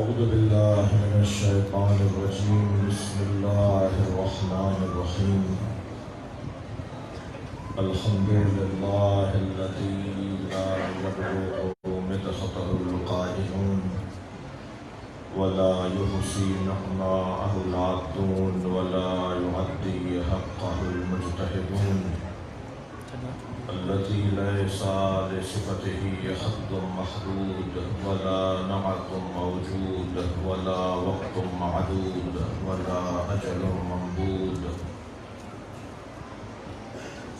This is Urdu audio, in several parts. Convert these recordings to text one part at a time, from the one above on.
أعوذ بالله من الشيطان الرجيم. بسم الله الرحمن الرحيم. الحمد لله الذي لا يبلغ مدحته القائلون ولا يحصي نعماءه العادون ولا يعدي حقه المجتهدون، الذي ليس لصفته حد محدود ولا نعت موجود ولا وقت معدود ولا أجل ممدود،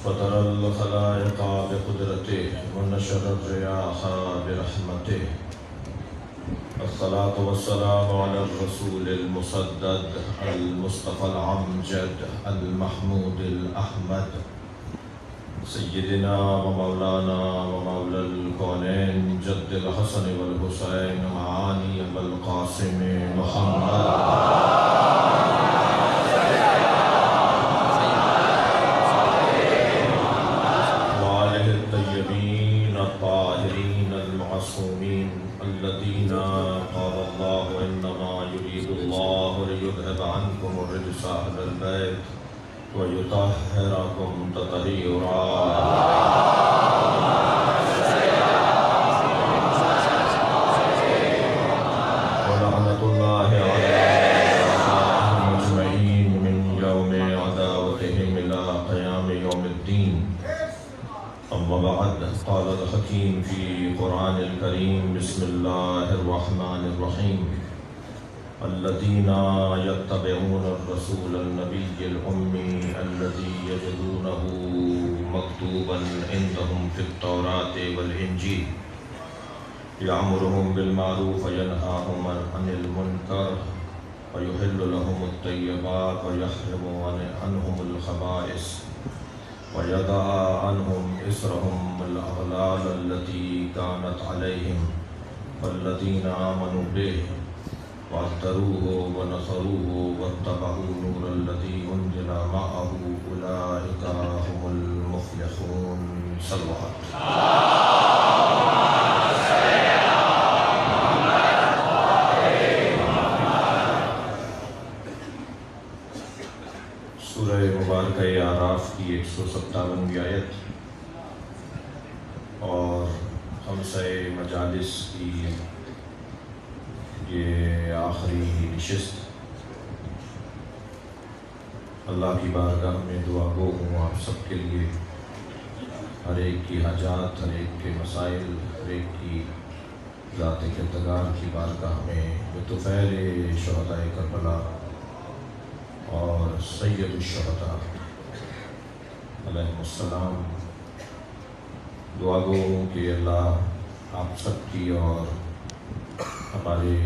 فطر الخلائق بقدرته ونشر الرياح برحمته. الصلاة والسلام على الرسول المسدد المصطفى الأمجد المحمود الأحمد سيدنا ومولانا ومولى الكونين جد الحسن والحسين معاني أبا القاسم محمد وآله الطيبين الطاهرين المعصومين الذين قال الله إنما يريد الله ليذهب عنكم الرجس أهل البيت ويطهركم تطهيرا. ولعنة الله عليهم أجمعين من يوم عداوتهم إلى قيام يوم الدين. أما بعد، قال الحكيم في قرآن الكريم: بسم الله الرحمن الرحيم. الذين يتبعون الرسول النبي الأمي الذي يجدونه مكتوبا عندهم في التوراة والإنجيل يأمرهم بالمعروف وينهاهم عن المنكر ويحل لهم الطيبات ويحرم عنهم الخبائث ويضع عنهم إصرهم الأغلال التي كانت عليهم، والذين آمنوا به وعذروه ونصروه واتبعوا النور الذي أنزل معه أولئك هم المفلحون. صلوات. سورہ مبارکہ اعراف کی 157ویں آیت اور خمسہ مجالس کی یہ آخری نشست. اللہ کی بارگاہ میں دعا گو ہوں آپ سب کے لیے، ہر ایک کی حاجات، ہر ایک کے مسائل، ہر ایک کی ذات کردگار کی بارگاہ میں بطفیل شہداء کربلا اور سید الشہداء علیہ السلام دعا گو ہوں کہ اللہ آپ سب کی اور ہمارے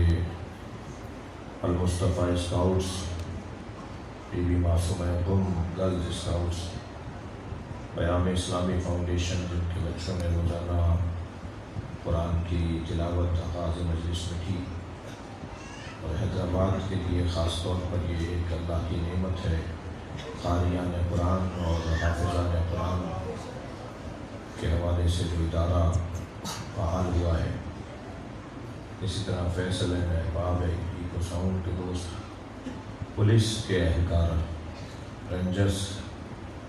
المصطفیٰ اسکاؤٹس، بی بی معصومہ گم گرلز اسکاؤٹس، پیام اسلامی فاؤنڈیشن جن کے بچوں نے روزانہ قرآن کی تلاوت آغاز مجلس میں کی، اور حیدرآباد کے لیے خاص طور پر یہ ایک اللہ کی نعمت ہے، قاریان قرآن اور حافظان قرآن کے حوالے سے جو ادارہ فعال ہوا ہے. اسی طرح فیصل احباب ہے، ایکو ساؤنڈ کے دوست، پولیس کے اہلکار، رینجرز،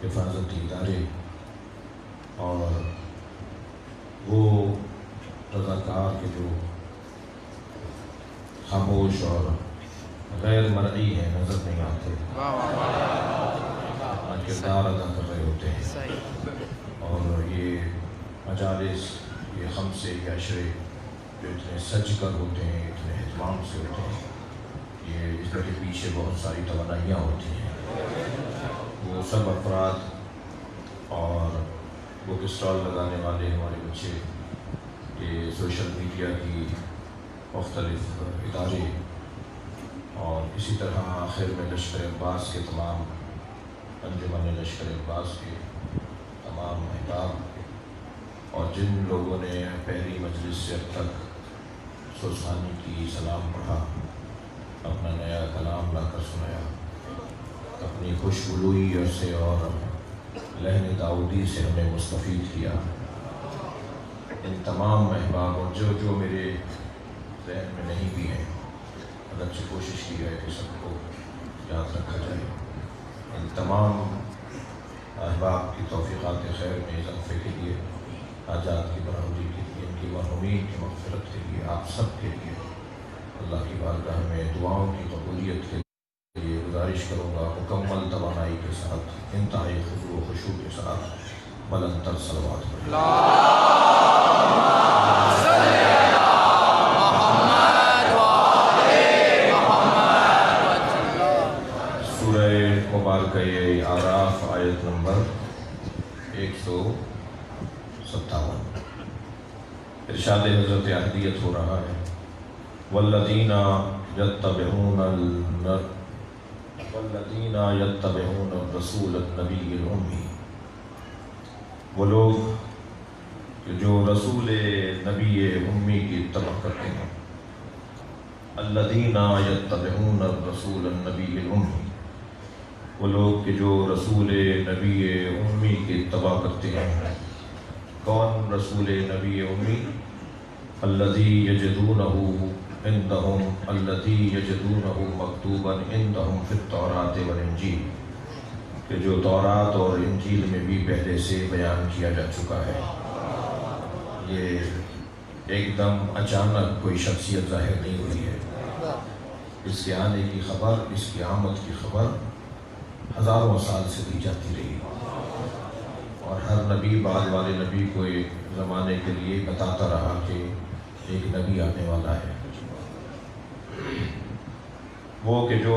حفاظتی ادارے اور وہ رضاکار کے جو خاموش اور غیر مرئی ہیں، نظر نہیں آتے، اپنا کردار ادا کر رہے ہوتے ہیں. اور یہ مجالس، یہ خمسے، یہ عشرے جو اتنے سج کر ہوتے ہیں، اتنے اہتمام سے ہوتے ہیں، یہ اس کے پیچھے بہت ساری توانائیاں ہوتی ہیں. وہ سب افراد اور بک اسٹال لگانے والے ہمارے بچے، یہ سوشل میڈیا کی مختلف ادارے، اور اسی طرح آخر میں لشکر عباس کے تمام انجمن لشکر عباس کے تمام احباب، اور جن لوگوں نے پہلی مجلس سے اب تک سوزانی کی سلام پڑھا، اپنا نیا کلام لا کر سنایا، اپنی خوشبولوئی سے اور لہن داؤدی سے ہمیں مستفید کیا. ان تمام احباب اور جو میرے ذہن میں نہیں بھی ہیں، اگرچہ کوشش کی ہے کہ سب کو یاد رکھا جائے۔ ان تمام احباب کی توفیقات خیر میں اضافے کے لیے، حاجات کی برآمدی کے لیے، ان کی مرحومین کی مغفرت کے لیے، آپ سب کے لیے اللہ کی بارگاہ میں دعاؤں کی قبولیت کے لیے گزارش کروں گا مکمل توانائی کے ساتھ، انتہائی خضوع و خشوع کے ساتھ بلند تر صلوات پڑھیں۔ سورہ مبارکہ اعراف آیت نمبر 157، ارشاد حضرت احدیت ہو رہا ہے، والذین یتبعون الرسول النبی الامی، وہ لوگ کہ جو رسول نبی امی کی اتباع کرتے ہیں، الذین یتبعون الرسول النبی الامی، وہ لوگ کہ جو رسول نبی امی کی اتباع کرتے ہیں۔ کون رسول نبی امی؟ الذی یجدونہ مکتوبا عندہم فی التوراۃ والانجیل، کہ جو تورات اور انجیل میں بھی پہلے سے بیان کیا جا چکا ہے۔ یہ ایک دم اچانک کوئی شخصیت ظاہر نہیں ہوئی ہے، اس کے آنے کی خبر، اس کی آمد کی خبر ہزاروں سال سے دی جاتی رہی، اور ہر نبی بعد والے نبی کو ایک زمانے کے لیے بتاتا رہا کہ ایک نبی آنے والا ہے، وہ کہ جو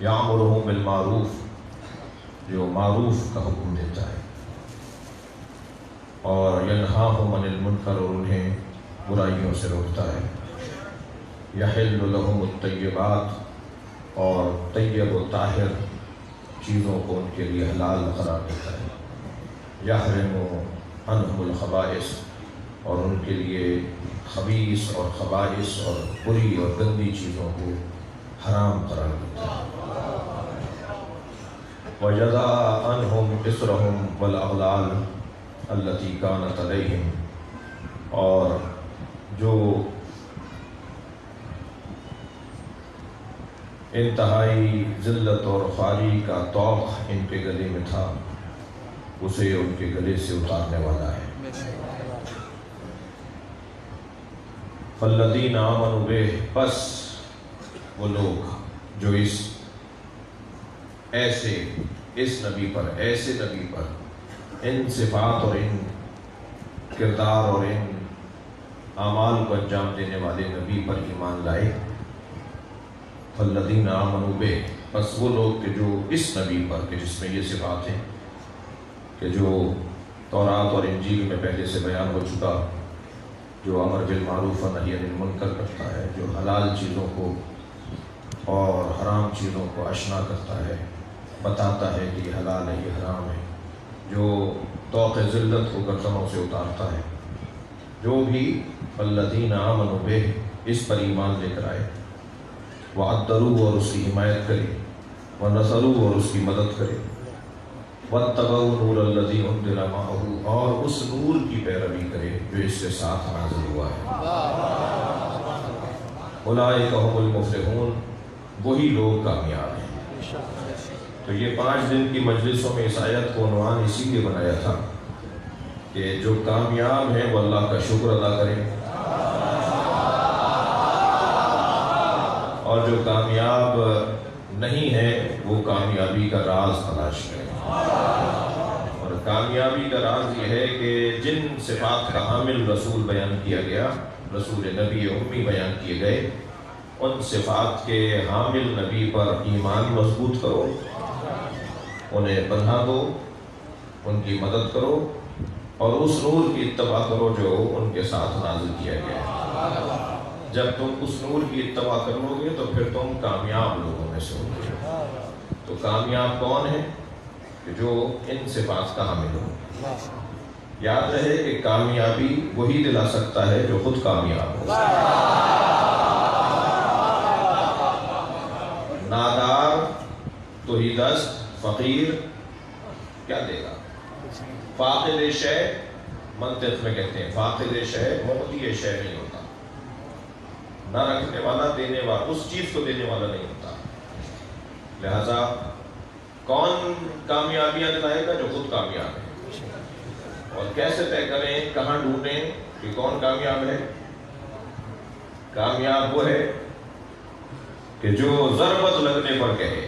یامرہم بالمعروف، جو معروف کا حکم دیتا ہے، اور ینہاہم عن المنکر، اور انہیں برائیوں سے روکتا ہے، یحل لہم الطیبات، اور طیب و طاہر چیزوں کو ان کے لیے حلال قرار دیتا ہے، یحرم عنہم الخبائث، اور ان کے لیے خبیث اور خبائث اور بری اور گندی چیزوں کو حرام قرار دیتا ہے، وَجَزَا عَنْهُمْ إِصْرَهُمْ وَالْأَغْلَالَ الَّتِي كَانَتْ عَلَيْهِمْ، اور جو انتہائی ذلت اور خواری کا طوق ان کے گلے میں تھا، اسے ان کے گلے سے اتارنے والا ہے۔ فَالَّذِينَ آمَنُوا بِهِ، پس وہ لوگ جو اس نبی پر، ایسے نبی پر، ان صفات اور ان کردار اور ان اعمال کو انجام دینے والے نبی پر ایمان لائے، فَالَّذِينَ آمَنُوا بِهِ، پس وہ لوگ کہ جو اس نبی پر، کہ جس میں یہ صفات ہیں، کہ جو تورات اور انجیل میں پہلے سے بیان ہو چکا، جو امر بالمعروف و نہی عن المنکر کرتا ہے، جو حلال چیزوں کو اور حرام چیزوں کو آشنا کرتا ہے، بتاتا ہے کہ یہ حلال ہے، یہ حرام ہے، جو طوق ذلت کو گردنوں سے اتارتا ہے، جو بھی الذین آمنوا بہ، اس پر ایمان لے کر آئے، وعدلوا، اور اس کی حمایت کرے، ونصروا، اور اس کی مدد کرے، واتبعوا النور الذی انزل معہ، اور اس نور کی پیروی کرے جو اس سے ساتھ نازل ہوا ہے، اولئک ھم المفلحون، وہی لوگ کامیاب ہیں۔ تو یہ 5 دن کی مجلسوں میں اس آیت کو عنوان اسی لیے بنایا تھا کہ جو کامیاب ہیں وہ اللہ کا شکر ادا کریں، اور جو کامیاب نہیں ہے وہ کامیابی کا راز تلاش کریں۔ اور کامیابی کا راز یہ ہے کہ جن صفات کا حامل رسول بیان کیا گیا، رسول نبی امی بیان کیے گئے، ان صفات کے حامل نبی پر ایمان مضبوط کرو، انہیں پناہ دو، ان کی مدد کرو، اور اس نور کی اتباع کرو جو ان کے ساتھ نازل کیا گیا ہے۔ جب تم اس نور کی اتباع کرو گے تو پھر تم کامیاب لوگوں میں سے ہوگے۔ تو کامیاب کون ہے؟ کہ جو ان صفات کا حامل ہو۔ یاد رہے کہ کامیابی وہی دلا سکتا ہے جو خود کامیاب ہو۔ نادار، تہی دست، فقیر کیا دے گا؟ فاقد شے، منطق میں کہتے ہیں فاقد شے معطی شے نہیں ہوتا۔ نہ رکھنے والا دینے والا اس چیز کو دینے والا نہیں ہوتا. لہذا کون کامیابیاں دلائے گا؟ جو خود کامیاب ہے. اور کیسے طے کریں، کہاں ڈھونڈیں کہ کون کامیاب ہے؟ کامیاب وہ ہے کہ جو ضربت لگنے پر کہے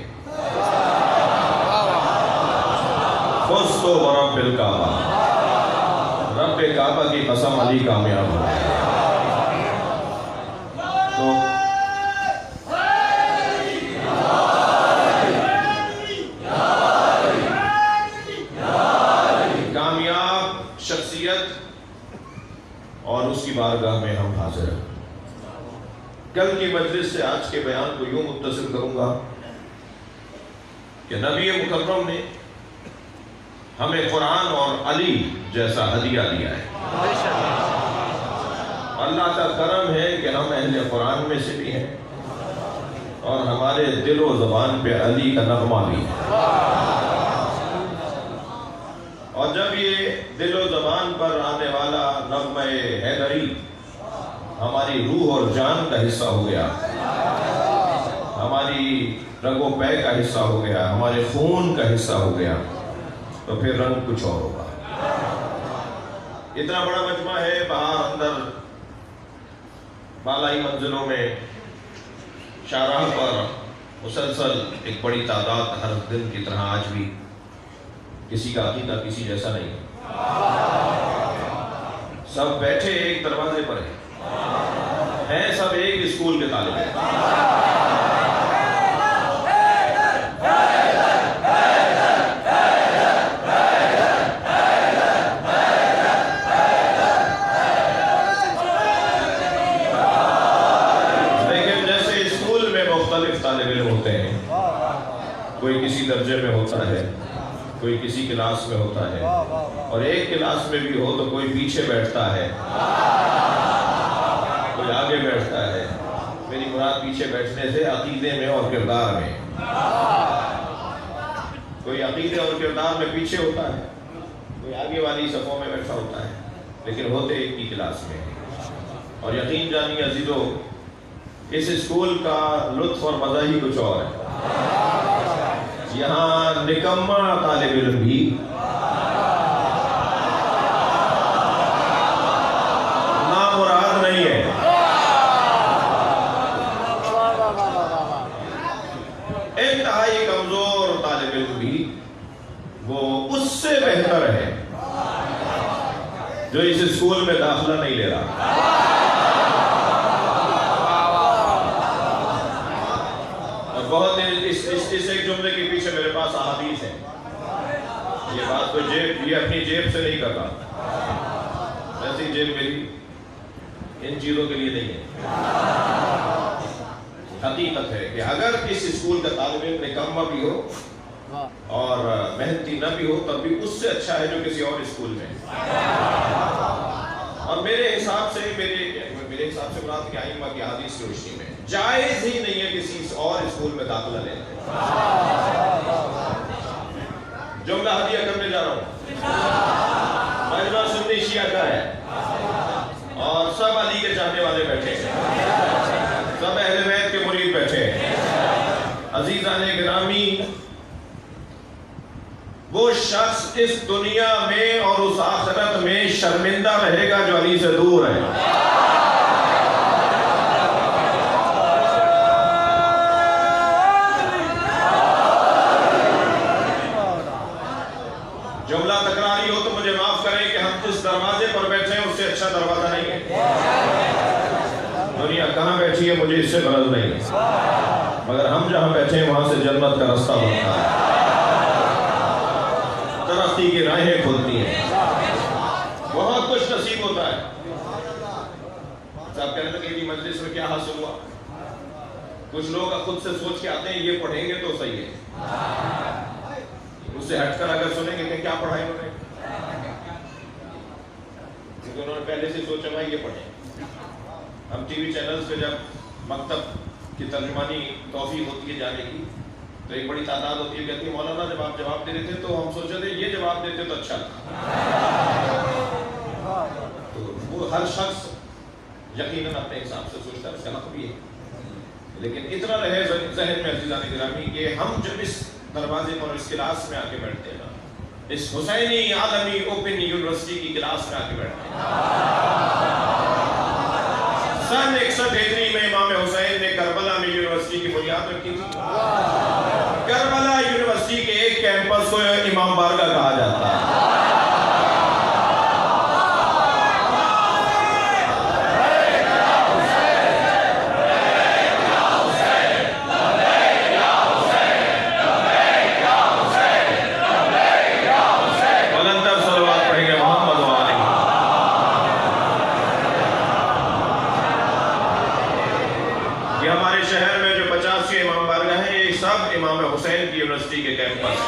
فزت برب الکعبہ، رب کعبہ کی قسم علی کامیاب ہو. تو کامیاب شخصیت اور اس کی بارگاہ میں ہم حاضر ہیں. کل کی مجلس سے آج کے بیان کو یوں متصل کروں گا کہ نبی مکرم نے ہمیں قرآن اور علی جیسا ہدیہ دیا ہے. اللہ کا کرم ہے کہ ہم اہل قرآن میں سے بھی ہیں اور ہمارے دل و زبان پہ علی کا نغمہ بھی ہے. اور جب یہ دل و زبان پر آنے والا نغمہ حیدری ہماری روح اور جان کا حصہ ہو گیا، ہماری رگ و پے کا حصہ ہو گیا، ہمارے خون کا حصہ ہو گیا، تو پھر رنگ کچھ اور ہوگا. اتنا بڑا مجمع ہے، باہر اندر بالائی منزلوں میں شاہراہ پر مسلسل ایک بڑی تعداد ہر دن کی طرح آج بھی. کسی کا عقیدہ کسی جیسا نہیں، سب بیٹھے ایک دروازے پر ہیں، سب ایک اسکول کے طالب ہیں. لیکن جیسے اسکول میں مختلف طالب علم ہوتے ہیں، کوئی کسی درجے میں ہوتا ہے، کوئی کسی کلاس میں ہوتا ہے، اور ایک کلاس میں بھی ہو تو کوئی پیچھے بیٹھتا ہے، کوئی آگے بیٹھتا ہے. میری مراد پیچھے بیٹھنے سے عقیدے میں اور کردار میں. کوئی عقیدے اور کردار میں پیچھے ہوتا ہے، کوئی آگے والی صفوں میں بیٹھا ہوتا ہے، لیکن ہوتے ایک ہی کلاس میں. اور یقین جانیے عزیزو، اس اسکول کا لطف اور مزہ ہی کچھ اور ہے. یہاں نکمہ طالب علم بھی نامراد نہیں ہے. انتہائی کمزور طالب علم بھی وہ اس سے بہتر ہے جو اس اسکول میں داخلہ نہیں لے رہا. بہت اس ایک جملے کے پیچھے میرے پاس احادیث ہے. یہ بات تو یہ اپنی جیب سے نہیں کر رہا، ایسی جیب میری ان چیزوں کے لیے نہیں ہے. حقیقت ہے کہ اگر اس اسکول کا طالب علم نکمہ بھی ہو اور محنتی نہ بھی ہو، تب بھی اس سے اچھا ہے جو کسی اور اسکول میں. اور میرے حساب سے مراد کہ ائمہ کی حدیث کی روشنی میں جائز ہی نہیں ہے کسی اور اسکول میں داخلہ لینا. جملہ ہدیہ کرنے جا رہا ہوں، مجمع سنی شیعہ کا ہے اور سب علی کے چاہنے والے بیٹھے ہیں، سب اہل بیت کے مرید بیٹھے ہیں. عزیزان گرامی، وہ شخص اس دنیا میں اور اس آخرت میں شرمندہ رہے گا جو علی سے دور ہے. جملہ تکراری ہو تو مجھے معاف کریں کہ ہم جس دروازے پر بیٹھے ہیں اس سے اچھا دروازہ نہیں ہے. دنیا کہاں بیٹھی ہے مجھے اس سے غرض نہیں ہے، مگر ہم جہاں بیٹھے ہیں وہاں سے جنت کا رستہ بنتا ہے، ترقی کی راہیں کھلتی ہیں، بہت کچھ نصیب ہوتا ہے. صاحب کہنے لگے کہ مجلس میں کیا حاصل ہوا؟ کچھ لوگ خود سے سوچ کے آتے ہیں یہ پڑھیں گے تو صحیح ہے، اس سے ہٹ کر اگر سنیں گے کہ کیا پڑھا انہوں نے، کیونکہ انہوں نے پہلے سے سوچا ہوا یہ پڑھیں. ہم ٹی وی چینلز پہ جب مکتب کی ترجمانی توفیق ہوتی ہے جانے کی تو ایک بڑی تعداد ہوتی ہے، کہتی ہے مولانا جب آپ جواب دے رہے تھے تو ہم سوچے تھے یہ جواب دیتے تو اچھا تھا. تو وہ ہر شخص یقیناً اپنے حساب سے سوچتا ہے، اس کا حق بھی ہے، لیکن اتنا رہے ذہن میں عزیزان گرامی کہ ہم جب اس دروازے پر اس کلاس میں آ کے بیٹھتے ہیں نا، اس حسینی عالمی اوپن یونیورسٹی کی کلاس میں آ کے بیٹھتے ہیں، سن 61 ہجری میں امام حسین نے کربلا میں یونیورسٹی کی بنیاد رکھی تھی۔ کربلا یونیورسٹی کے ایک کیمپس کو امام بارگاہ کہا جاتا ہے۔ امام حسین کی یونیورسٹی کے کیمپس،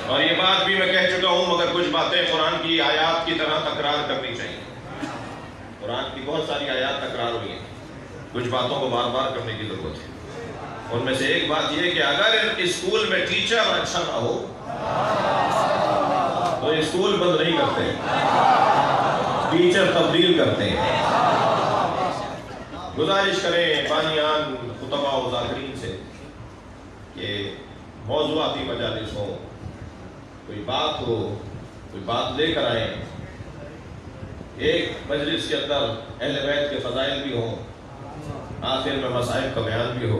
اور یہ بات بھی میں کہہ چکا ہوں، مگر کچھ باتیں قرآن کی آیات کی طرح تکرار کرنی چاہیے۔ قرآن کی بہت ساری آیات تکرار ہوئی ہیں، کچھ باتوں کو بار بار کرنے کی ضرورت ہے۔ ان میں سے ایک بات یہ کہ اگر اسکول میں ٹیچر اچھا نہ ہو تو اسکول بند نہیں کرتے، ٹیچر تبدیل کرتے ہیں۔ گزارش کریں بانیان، خطباء و ذاکرین سے کہ موضوعاتی مجالس ہوں، کوئی بات ہو، کوئی بات لے کر آئیں، ایک مجلس کے اندر اہل بیت کے فضائل بھی ہوں، آخر میں مصائب کا بیان بھی ہو،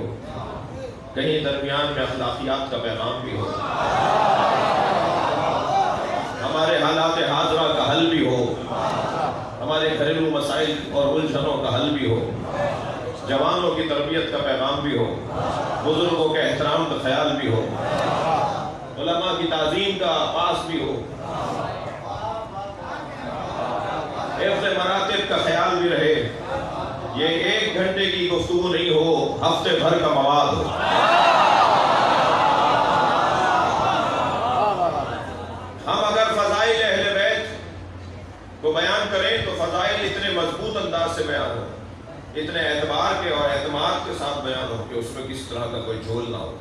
کہیں درمیان میں اخلاقیات کا پیغام بھی ہو، ہمارے حالات حاضرہ کا حل بھی ہو، ہمارے گھریلو مسائل اور الجھنوں کا حل بھی ہو، جوانوں کی تربیت کا پیغام بھی ہو، بزرگوں کے احترام کا خیال بھی ہو، علماء کی تعظیم کا پاس بھی ہو، حفظ مراتب کا خیال بھی رہے۔ یہ 1 گھنٹے کی گفتگو نہیں ہو، ہفتے بھر کا مواد ہو۔ ہم اگر فضائل اہل بیت کو بیان کریں تو فضائل اتنے مضبوط انداز سے بیان ہو، اتنے اعتبار کے اور اعتماد کے ساتھ بیان ہو کہ اس میں کس طرح کا کوئی جھول نہ ہو۔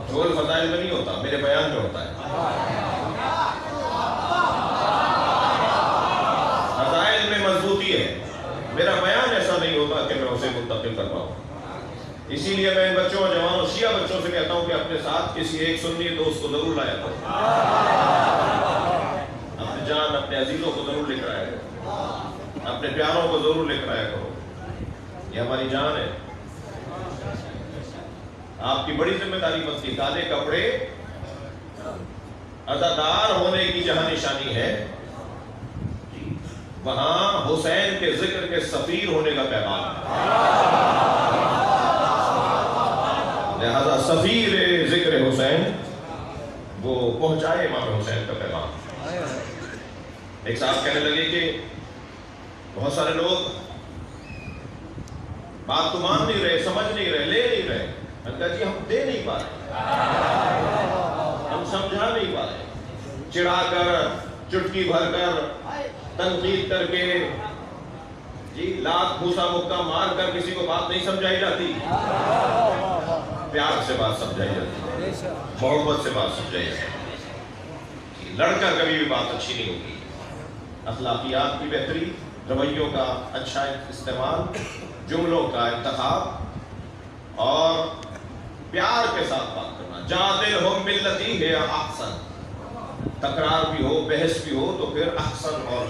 جھول فضائل میں نہیں ہوتا، میرے بیان میں ہوتا ہے۔ فضائل میں مضبوطی ہے، میرا بیان ایسا نہیں ہوتا کہ میں اسے منتقل کر پاؤں۔ اسی لیے میں ان بچوں اور جوانوں شیعہ بچوں سے کہتا ہوں کہ اپنے ساتھ کسی ایک سنی دوست کو ضرور لایا کرو، اپنے جان اپنے عزیزوں کو ضرور لے کر آیا کرو، اپنے پیاروں کو ضرور لے کر آیا کرو، یہ ہماری جان ہے۔ آپ کی بڑی ذمہ داری بنتی، کالے کپڑے عزادار ہونے کی جہاں نشانی ہے، وہاں حسین کے ذکر کے سفیر ہونے کا پیغام ہے۔ لہذا سفیر ذکر حسین وہ پہنچائے امام حسین کا پیغام۔ ایک صاحب کہنے لگے کہ بہت سارے لوگ بات تو مان نہیں رہے، سمجھ نہیں رہے، لے نہیں رہے۔ میں نے کہا جی ہم دے نہیں پا رہے، ہم سمجھا نہیں پا رہے، چڑھا کر، چٹکی بھر کر، تنقید کر کے، جی لات بھوسا مکہ مار کر کسی کو بات نہیں سمجھائی جاتی، پیار سے بات سمجھائی جاتی، محبت سے بات سمجھائی جاتی۔ لڑ کر کبھی بھی بات اچھی نہیں ہوگی۔ اخلاقیات کی بہتری، رویوں کا اچھا استعمال، جملوں کا انتخاب اور پیار کے ساتھ بات کرنا۔ جادلہم باللتی ہے احسن، تکرار بھی ہو، بحث بھی ہو تو پھر احسن اور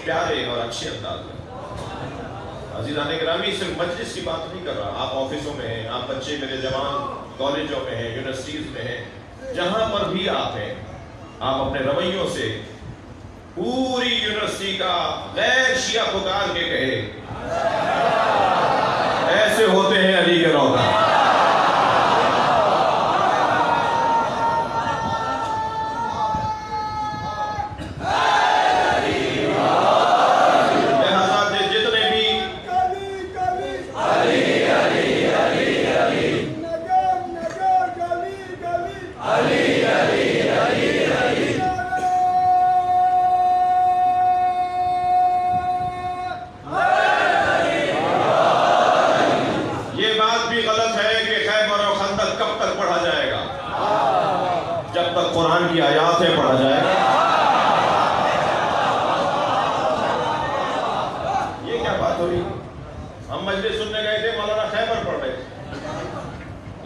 پیارے اور اچھے انداز میں۔ عزیزان گرامی، صرف مجلس کی بات نہیں کر رہا، آپ آفسوں میں ہیں، آپ بچے میرے جوان کالجوں میں ہیں، یونیورسٹیز میں ہیں، جہاں پر بھی آپ ہیں، آپ اپنے رویوں سے پوری یونیورسٹی کا غیر شیعہ پکار کے کہے ایسے ہوتے ہیں علی کے روضہ۔ قرآن کی آیاتیں پڑھا جائے، یہ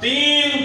3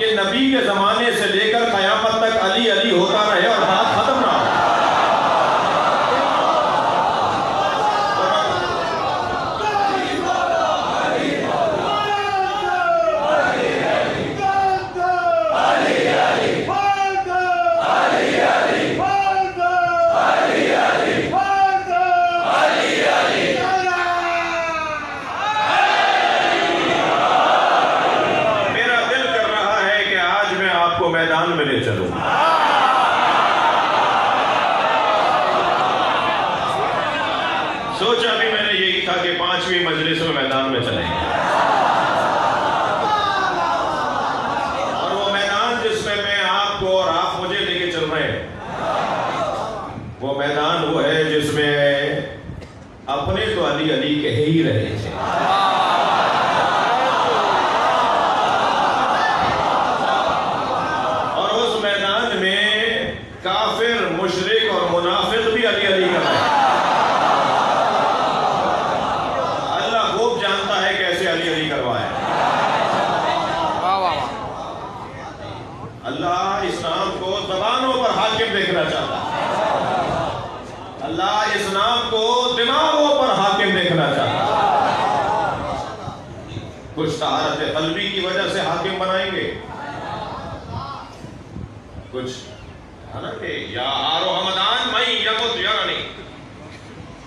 کہ نبی کے زمانے سے لے کر قیامت تک علی علی ہوتا رہے اور بات ختم نہ ہو۔ میدان میں لے چلوں، سوچا بھی میں نے یہی تھا کہ 5ویں مجلس میں میدان میں چلیں گے، اور وہ میدان جس میں میں آپ کو اور آپ مجھے لے کے چل رہے ہیں، وہ میدان وہ ہے جس میں اپنے تو علی علی کہہ ہی رہے تھے، کافر مشرک اور منافق بھی علی علی کر رہے ہیں۔ اللہ خوب جانتا ہے کیسے علی علی کروائے۔ اللہ اسلام کو زبانوں پر حاکم دیکھنا چاہتا ہے، اللہ اسلام کو دماغوں پر حاکم دیکھنا چاہتا ہے۔ کچھ طہارت قلبی کی وجہ سے حاکم بنائیں گے، کچھ حالانکہ یا آرو حمدان میں یمت یرانی،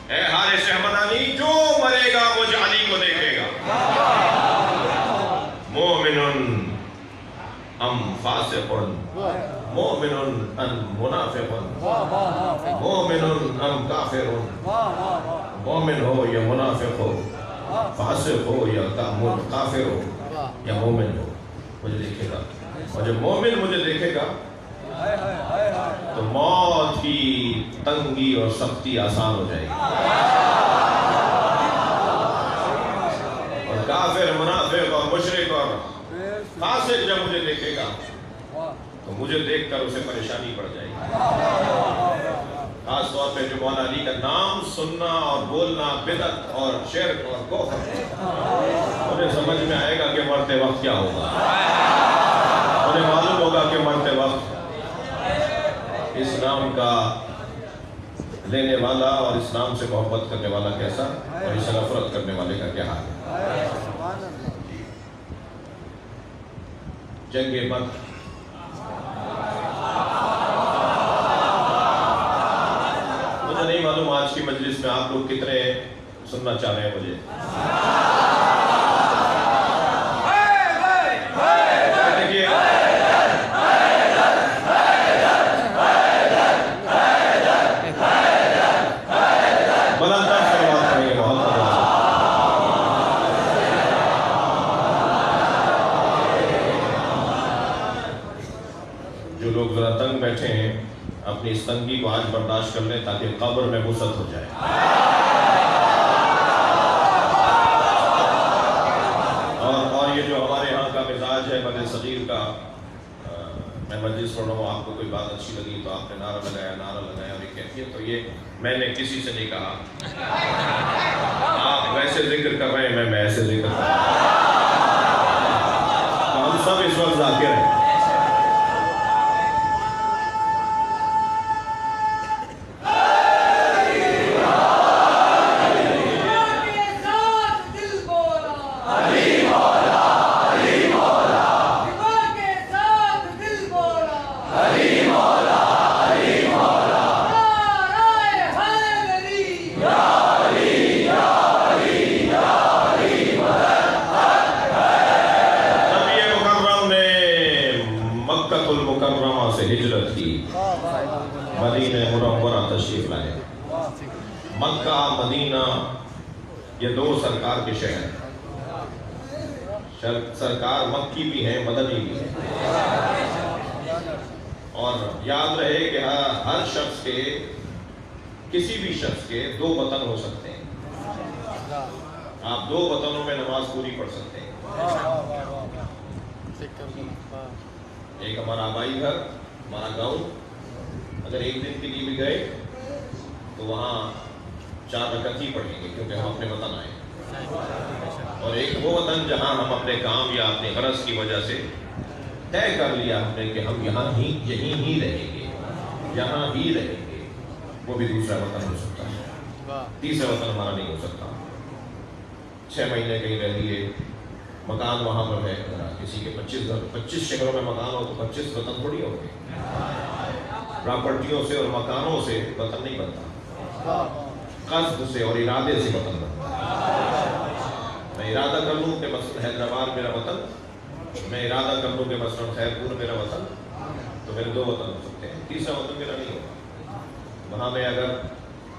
اے حارث حمدانی جو مرے گا مجھ علی کو دیکھے گا۔ مومن ام فاسق، مومن ام منافق، مومن ام کافر، مومن ہو یا منافق ہو، فاسق ہو یا کافر ہو یا مومن ہو، مجھے دیکھے گا، اور جب مومن مجھے دیکھے گا تو موت کی تنگی اور سختی آسان ہو جائے گی، اور کافر منافق اور مشرک اور فاسق جب مجھے دیکھے گا تو مجھے دیکھ کر اسے پریشانی پڑ جائے گی۔ خاص طور پہ جو مولا علی کا نام سننا اور بولنا بدعت اور شرک اور کفر، انہیں سمجھ میں آئے گا کہ مرتے وقت کیا ہوگا، انہیں معلوم ہوگا کہ مرتے وقت اسلام کا لینے والا اور اسلام سے محبت کرنے والا کیسا، اور اسے نفرت کرنے والے کا کیا حال ہے۔ جنگ بدر، مجھے نہیں معلوم آج کی مجلس میں آپ لوگ کتنے سننا چاہ رہے ہیں مجھے۔ جو لوگ ذرا تنگ بیٹھے ہیں اپنی اس تنگی کو آج برداشت کر لیں تاکہ قبر میں وسعت ہو جائے۔ اور یہ جو ہمارے یہاں کا مزاج ہے بڑے صغیر کا، میں مجلس پڑھ رہا ہوں، آپ کو کوئی بات اچھی لگی تو آپ نے نعرہ لگایا اور یہ کیفیت، تو یہ میں نے کسی سے نہیں کہا، آپ ویسے ذکر کر رہے ہیں، میں ایسے ذکر کر رہا ہوں، ہم سب اس وقت ذاکر ہیں۔ المکرمہ سے ہجرت کی، مدینہ منورہ تشریف لائے۔ مکہ مدینہ یہ دو سرکار کے شہر ہیں، سرکار مکی بھی ہیں مدنی بھی ہیں، اور یاد رہے کہ ہر شخص کے، کسی بھی شخص کے دو وطن ہو سکتے ہیں، آپ دو وطنوں میں نماز پوری پڑھ سکتے ہیں، ایک ہمارا آبائی گھر، ہمارا گاؤں، اگر ایک دن کے لیے بھی گئے تو وہاں 4 رکعت ہی پڑھیں گے کیونکہ ہم اپنے وطن آئے، اور ایک وہ وطن جہاں ہم اپنے کام یا اپنے غرض کی وجہ سے طے کر لیا ہم نے کہ ہم یہیں ہی رہیں گے، یہاں ہی رہیں گے، وہ بھی دوسرا وطن ہو سکتا ہے، تیسرا وطن ہمارا نہیں ہو سکتا۔ 6 مہینے کہیں رہ لیے، مکان وہاں پر ہے، کسی کے 25 شہروں میں مکان ہو تو 25 وطن تھوڑی ہو گئے۔ پراپرٹیوں سے اور مکانوں سے وطن نہیں بنتا، قصد سے اور ارادے سے وطن بنتا ہے۔ میں ارادہ کر لوں کہ مثلا حیدرآباد میرا وطن، میں ارادہ کر لوں کہ مثلا خیرپور میرا وطن، تو میرے 2 وطن ہو سکتے ہیں، تیسرا وطن میرا نہیں ہوگا۔ وہاں میں اگر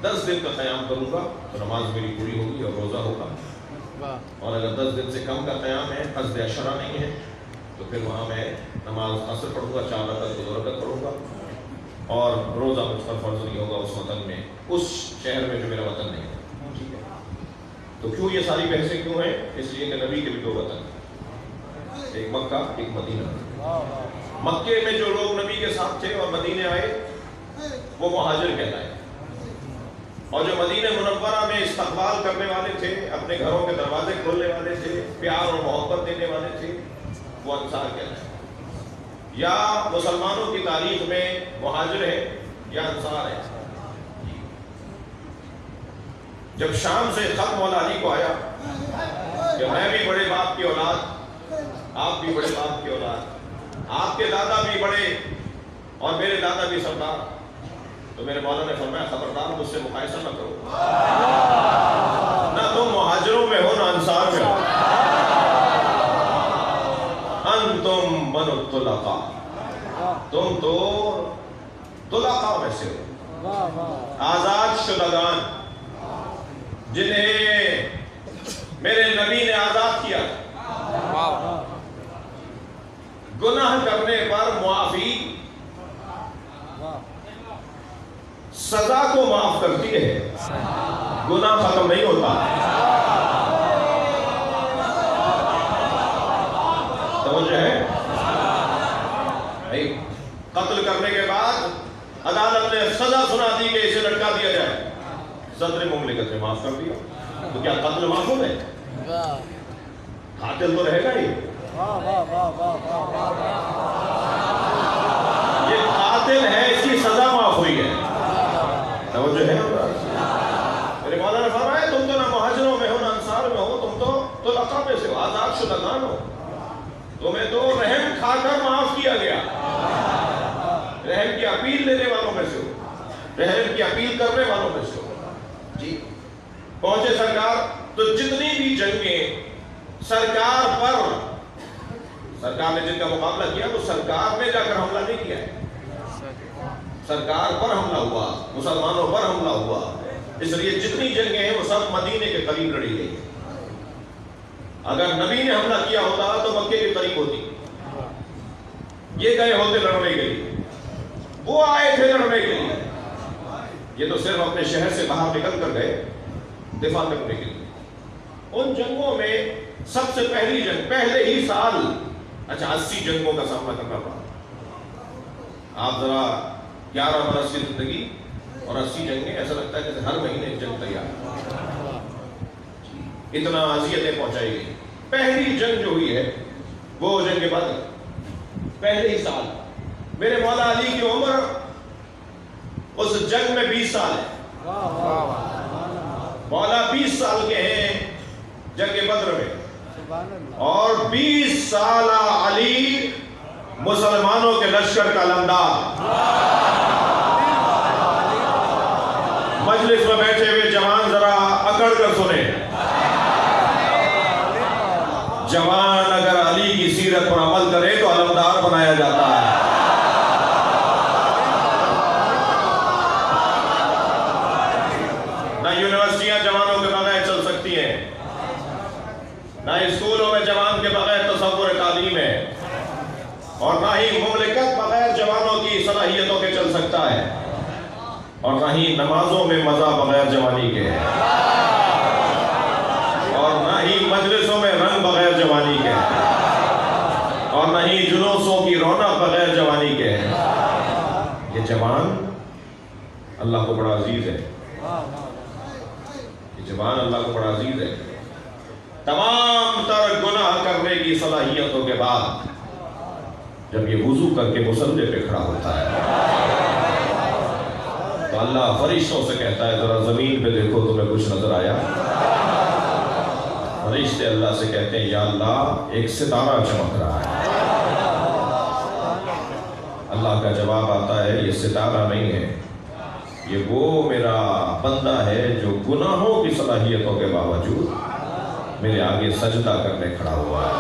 10 دن کا قیام کروں گا تو نماز میری پوری ہوگی اور روزہ ہوگا، اور اگر 10 دن سے کم کا قیام ہے، قصد عشرہ نہیں ہے، تو پھر وہاں میں نماز قصر پڑھوں گا، 4 رکعت 2 رکعت پڑھوں گا، اور روزہ مجھ پر فرض نہیں ہوگا اس وطن میں، اس شہر میں جو میرا وطن نہیں ہے۔ ٹھیک ہے، تو کیوں یہ ساری بحثیں کیوں ہیں؟ اس لیے کہ نبی کے بھی 2 وطن، ایک مکہ ایک مدینہ۔ مکے میں جو لوگ نبی کے ساتھ تھے اور مدینے آئے وہ مہاجر کہلائے، اور جو مدینہ منورہ میں استقبال کرنے والے تھے، اپنے گھروں کے دروازے کھولنے والے تھے، پیار اور محبت دینے والے تھے، وہ انصار کہلائے۔ یا مسلمانوں کی تاریخ میں مہاجر ہے یا انصار ہے۔ جب شام سے خط مولا علی کو آیا کہ میں بھی بڑے باپ کی اولاد، آپ بھی بڑے باپ کی اولاد، آپ کے دادا بھی بڑے اور میرے دادا بھی سردار، تو میرے مولا نے فرمایا خبردار مجھ سے مقایسہ نہ کرو، نہ تم مہاجروں میں ہو نہ انصار میں ہو، انتم من الطلقاء، تم تو طلقاء میں سے ہو، آزاد شدگان جنہیں میرے نبی نے آزاد کیا۔ گناہ کرنے پر معافی سزا کو معاف کرتی ہے، گناہ ختم نہیں ہوتا۔ سمجھ ہے؟ قتل کرنے کے بعد عدالت نے سزا سنا دی کہ اسے لٹکا دیا جائے، صدر مملکت نے معاف کر دیا، تو کیا قتل معاف ہو گئے؟ قاتل تو رہے گا ہی، یہ قاتل ہے، اس کی سزا معاف ہوئی ہے۔ توجہ ہے؟ میرے مولا نے فرمایا تم تو نہ مہاجروں میں ہو نہ انصار میں ہو، تم تو طلقاء میں سے ہو، آزاد شدگان ہو، تمہیں تو رحم کھا کر معاف کیا گیا، رحم کی اپیل لینے والوں میں سے ہو، رحم کی اپیل کرنے والوں میں سے ہو۔ جی پہنچے سرکار، تو جتنی بھی جنگیں سرکار نے جن کا مقابلہ کیا تو سرکار نے جا کر حملہ نہیں کیا ہے، سرکار پر حملہ ہوا، مسلمانوں پر حملہ ہوا، اس لیے جتنی جنگیں ہیں وہ سب مدینے کے قریب لڑی گئی۔ اگر نبی نے حملہ کیا ہوتا تو مکے کے قریب ہوتی، یہ گئے ہوتے لڑنے کے لیے، وہ آئے تھے لڑنے کے لیے، یہ تو صرف اپنے شہر سے باہر نکل کر گئے دفاع کرنے کے لیے۔ ان جنگوں میں سب سے پہلی جنگ پہلے ہی سال 80 جنگوں کا سامنا کرنا پڑا۔ آپ ذرا 11 برس کی زندگی اور 80 جنگیں، ایسا لگتا ہے جیسے ہر مہینے ایک جنگ تیار، اتنا اذیتیں پہنچائی گئی۔ پہلی جنگ جو ہوئی ہے وہ جنگ بدر، پہلے ہی سال۔ میرے مولا علی کی عمر اس جنگ میں 20 سال ہے، مولا 20 سال کے ہیں جنگ بدر میں، اور 20 سالہ علی مسلمانوں کے لشکر کا علمدار۔ مجلس میں بیٹھے ہوئے جوان ذرا اکڑ کر سنیں، جوان اگر علی کی سیرت پر عمل کرے تو علمدار بنایا جاتا ہے۔ نہ یونیورسٹیاں جوانوں کے بغیر چل سکتی ہیں، نہ اسکولوں میں جوان کے بغیر تصور تعلیم ہے، اور نہ ہی مملکت بغیر جوانوں کی صلاحیتوں کے چل سکتا ہے، اور نہ ہی نمازوں میں مزہ بغیر جوانی کے ہے، اور نہ ہی مجلسوں میں رنگ بغیر جوانی کے ہے، اور نہ ہی جلوسوں کی رونق بغیر جوانی کے ہے۔ یہ جوان اللہ کو بڑا عزیز ہے، یہ جوان اللہ کو بڑا عزیز ہے۔ تمام تر گناہ کرنے کی صلاحیتوں کے بعد جب یہ وضو کر کے مصلے پہ کھڑا ہوتا ہے تو اللہ فرشتوں سے کہتا ہے ذرا زمین پہ دیکھو تمہیں کچھ نظر آیا؟ فرشتے اللہ سے کہتے ہیں یا اللہ ایک ستارہ چمک رہا ہے۔ اللہ کا جواب آتا ہے یہ ستارہ نہیں ہے، یہ وہ میرا بندہ ہے جو گناہوں کی صلاحیتوں کے باوجود میرے آگے سجدہ کرنے کھڑا ہوا ہے۔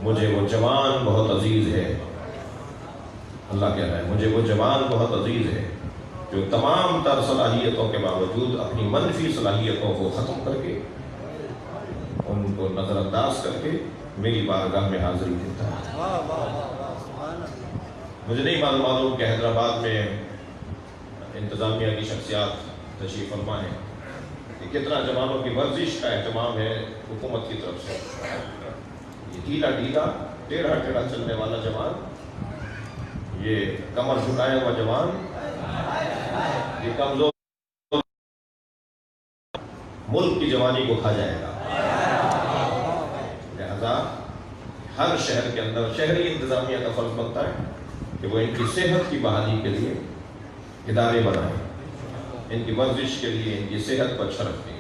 مجھے وہ جوان بہت عزیز ہے، اللہ کہہ رہا ہے مجھے وہ جوان بہت عزیز ہے جو تمام تر صلاحیتوں کے باوجود اپنی منفی صلاحیتوں کو ختم کر کے ان کو نظر انداز کر کے میری بارگاہ میں حاضری دیتا ہے۔ مجھے نہیں معلوم کہ حیدرآباد میں انتظامیہ کی شخصیات تشریف فرما ہے کہ کتنا جوانوں کی ورزش کا اہتمام ہے حکومت کی طرف سے۔ یہ ڈھیلا ڈھیلا ٹیڑھا ٹیڑھا چلنے والا جوان، یہ کمر جھکایا ہوا جوان، یہ کمزور ملک کی جوانی کو کھا جائے گا۔ لہذا ہر شہر کے اندر شہری انتظامیہ کا فرض بنتا ہے کہ وہ ان کی صحت کی بحالی کے لیے ادارے بنائیں، ان کی ورزش کے لیے ان کی صحت کو اچھا رکھیں۔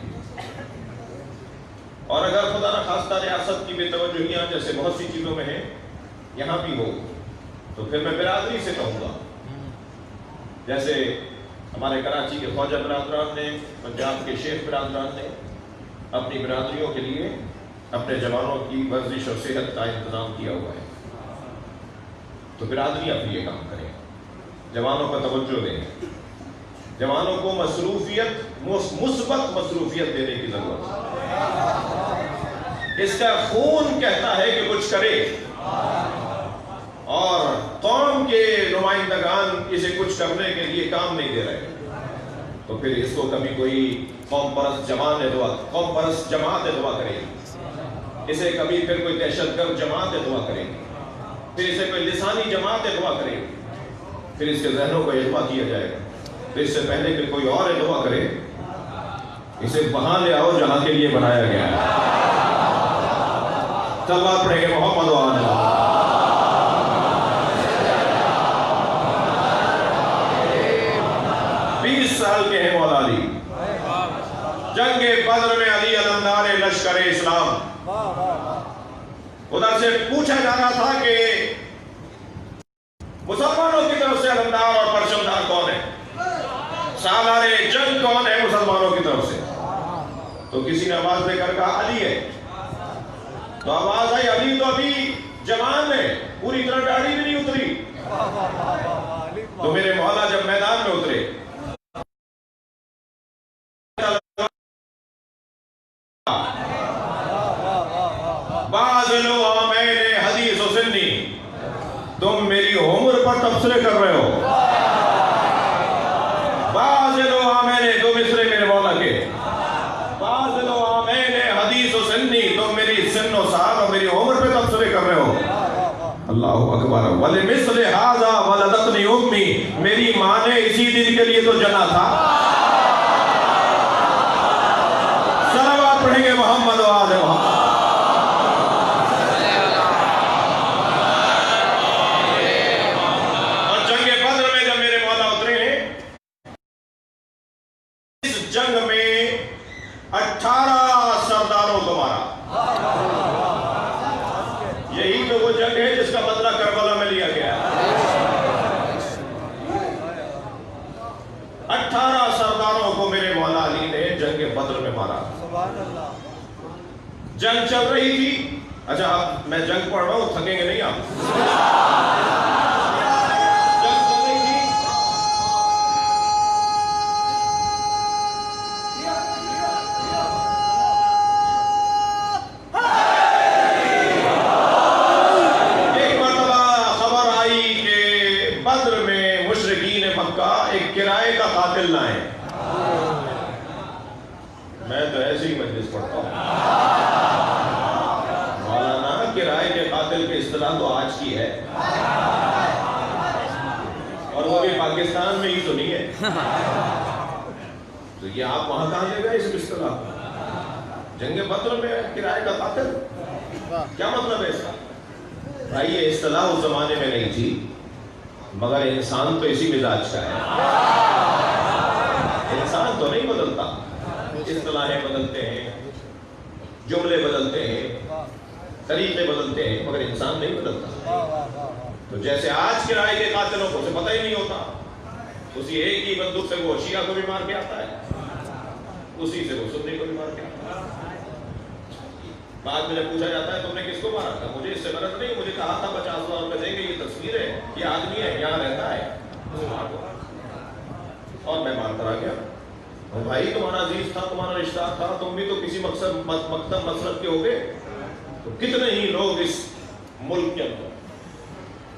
اور اگر خدا نخواستہ ریاست کی بے توجہیاں جیسے بہت سی چیزوں میں ہیں یہاں بھی ہو تو پھر میں برادری سے کہوں گا، جیسے ہمارے کراچی کے خواجہ برادران نے، پنجاب کے شیخ برادران نے اپنی برادریوں کے لیے اپنے جوانوں کی ورزش اور صحت کا انتظام کیا ہوا ہے، تو برادریاں بھی یہ کام کریں، جوانوں پر توجہ دیں، جوانوں کو مصروفیت، مثبت مصروفیت دینے کی ضرورت ہے۔ اس کا خون کہتا ہے کہ کچھ کرے، اور قوم کے نمائندگان اسے کچھ کرنے کے لیے کام نہیں دے رہے، تو پھر اس کو کبھی کوئی قوم پرست جماعت دعا کرے گی، اسے کبھی پھر کوئی دہشت گرد جماعت دعا کرے گی، پھر اسے کوئی لسانی جماعت دعا کرے گی، پھر اس کے ذہنوں کو اغوا کیا جائے گا، پھر اس سے پہلے کہ کوئی اور دعا کرے اسے وہاں لے آؤ جہاں کے لیے بنایا گیا ہے۔ صلوات پڑھیں گے محمد و آل محمد۔ 20 سال کے ہیں مولا علی، جنگ بدر میں علی علمدار لشکر اسلام۔ ادھر سے پوچھا جا رہا تھا کہ مسلمانوں کی طرف سے علمدار اور پرچمدار کون ہے، سالار جنگ کون ہے مسلمانوں کی طرف سے؟ تو کسی نے آواز دے کر کہا علی ہے، تو آواز آئی علی تو ابھی جوان ہے، پوری طرح داڑھی بھی نہیں اتری۔ تو میرے مولا جب میدان میں اترے بازلو آمین حدیث و سنی، تم میری عمر پر تبصرے کر رہے ہو، بازلو آمین، دو مصرے میرے مولا کے، بازلو آمین حدیث و سنی، تم میری سن و سال اور میری عمر پہ تبصرے کر رہے ہو۔ اللہ اکبر۔ وَلِمِثْلِ هَذَا وَلَدَتْنِي أُمِّي، میری ماں نے اسی دن کے لیے تو جنا تھا۔ صلوات پڑھیں گے محمد و آل محمد۔ اور جنگ بدر میں جب میرے مولا اترے، اس جنگ میں 18 سرداروں کو مارا۔ یہی تو وہ جنگ ہے جس کا بدلہ کربلا میں لیا گیا۔ 18 سرداروں کو میرے مولا علی نے جنگ بدر میں مارا۔ جنگ چل رہی تھی، اچھا اب میں جنگ پڑھ رہا ہوں، تھکیں گے نہیں آپ؟ جنگ چل رہی تھی، ایک مرتبہ خبر آئی کہ بدر میں مشرکین مکہ ایک کرائے کا قاتل لائیں۔ میں تو ایسے ہی مجلس پڑھتا ہوں، مولانا کرائے کے قاتل کی اصطلاح تو آج کی ہے، اور وہ بھی پاکستان میں ہی تو نہیں ہے، تو یہ آپ وہاں کہاں لے گئے اس اصطلاح کو؟ جنگ بدر میں کرائے کا قاتل، کیا مطلب ہے اس کا؟ بھائی یہ اصطلاح اس زمانے میں نہیں تھی، مگر انسان تو اسی مزاج کا ہے، انسان تو نہیں بدلتا، اصطلاحیں بدلتے ہیں، جملے بدلتے ہیں، طریقے بدلتے ہیں، مگر انسان نہیں بدلتا۔ تو جیسے آج کے رائے کے قاتلوں کو اسے پتہ ہی نہیں ہوتا، اسی ایک ہی بندوق سے وہ شیعہ کو بھی مار کے آتا ہے، اسی سے وہ سنی کو بھی مار کے آتا ہے۔ بعد میں جب پوچھا جاتا ہے تم نے کس کو مارا تھا، مجھے اس سے غرض نہیں، مجھے کہا تھا 50,000 روپے دیں گے، یہ تصویر ہے، یہ آدمی ہے، یہاں رہتا ہے، اور میں مار کر آ گیا۔ اور بھائی تمہارا عزیز تھا، تمہارا رشتہ تھا، تم بھی تو کسی مقصد مکتب مسلک کے ہو گئے۔ تو کتنے ہی لوگ اس ملک کے اندر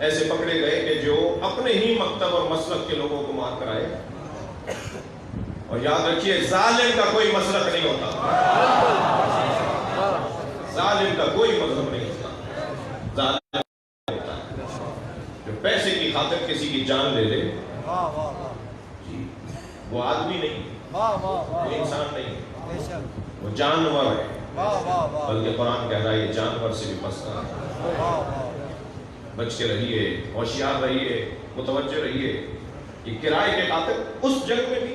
ایسے پکڑے گئے کہ جو اپنے ہی مکتب اور مسلک کے لوگوں کو مار کر آئے۔ اور یاد رکھیے ظالم کا کوئی مسلک نہیں ہوتا، ظالم کا کوئی مذہب نہیں ہوتا، ظالم ہوتا ہے جو پیسے کی خاطر کسی کی جان لے لے، وہ آدمی نہیں، وہ انسان نہیں، وہ جانور ہے، بلکہ قرآن کہہ رہا ہے یہ جانور سے بھی پستہ ہے۔ بچ کے رہیے، ہوشیار رہیے، متوجہ رہیے۔ یہ کرائے کے قاتل اس جنگ میں بھی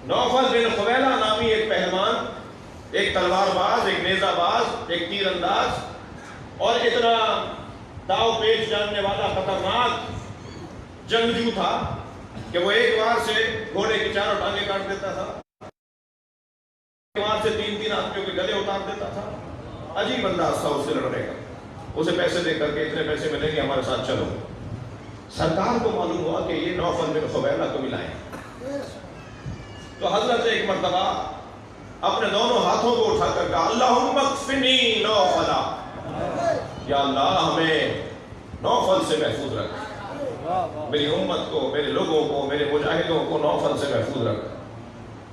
نوفل بن خویلہ نامی ایک پہلوان، ایک تلوار باز، ایک نیزہ باز، ایک تیر انداز، اور اتنا داؤ پیچ جاننے والا خطرناک جنگجو تھا کہ وہ ایک بار سے گھوڑے کی چاروں ٹانگیں کاٹ دیتا تھا، ایک بار سے 3 آدمیوں کے گلے اتار دیتا تھا۔ عجیب انداز تھا اس سے لڑنے کا، اسے پیسے دے کر کے اتنے پیسے ملیں گے ہمارے ساتھ چلو۔ سرکار کو معلوم ہوا کہ یہ نوفل بن خویلہ کو ملا ہے، تو حضرت ایک مرتبہ اپنے دونوں ہاتھوں کو اٹھا کر کہا اللہم اکفنی نوفلا، یا اللہ ہمیں نوفل سے محفوظ رکھ، میری امت کو، میرے لوگوں کو، میرے مجاہدوں کو نوفل سے محفوظ رکھ۔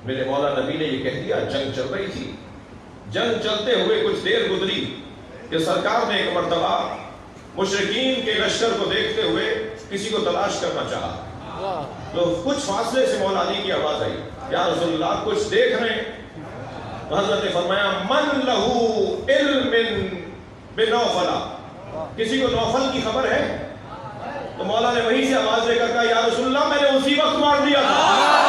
میرے مولا نبی نے یہ کہہ دیا، جنگ چل رہی تھی، جنگ چلتے ہوئے کچھ دیر گزری کہ سرکار نے ایک مرتبہ مشرکین کے لشکر کو دیکھتے ہوئے کسی کو تلاش کرنا چاہا، تو کچھ فاصلے سے مولا علی کی آواز آئی، یا رسول اللہ کچھ دیکھ رہے ہیں؟ تو حضرت نے فرمایا من لہو علم بنوفلا، کسی کو نوفل کی خبر ہے؟ تو مولا نے وہیں سے آواز دے کر کہا یا رسول اللہ میں نے اسی وقت مار دیا تھا۔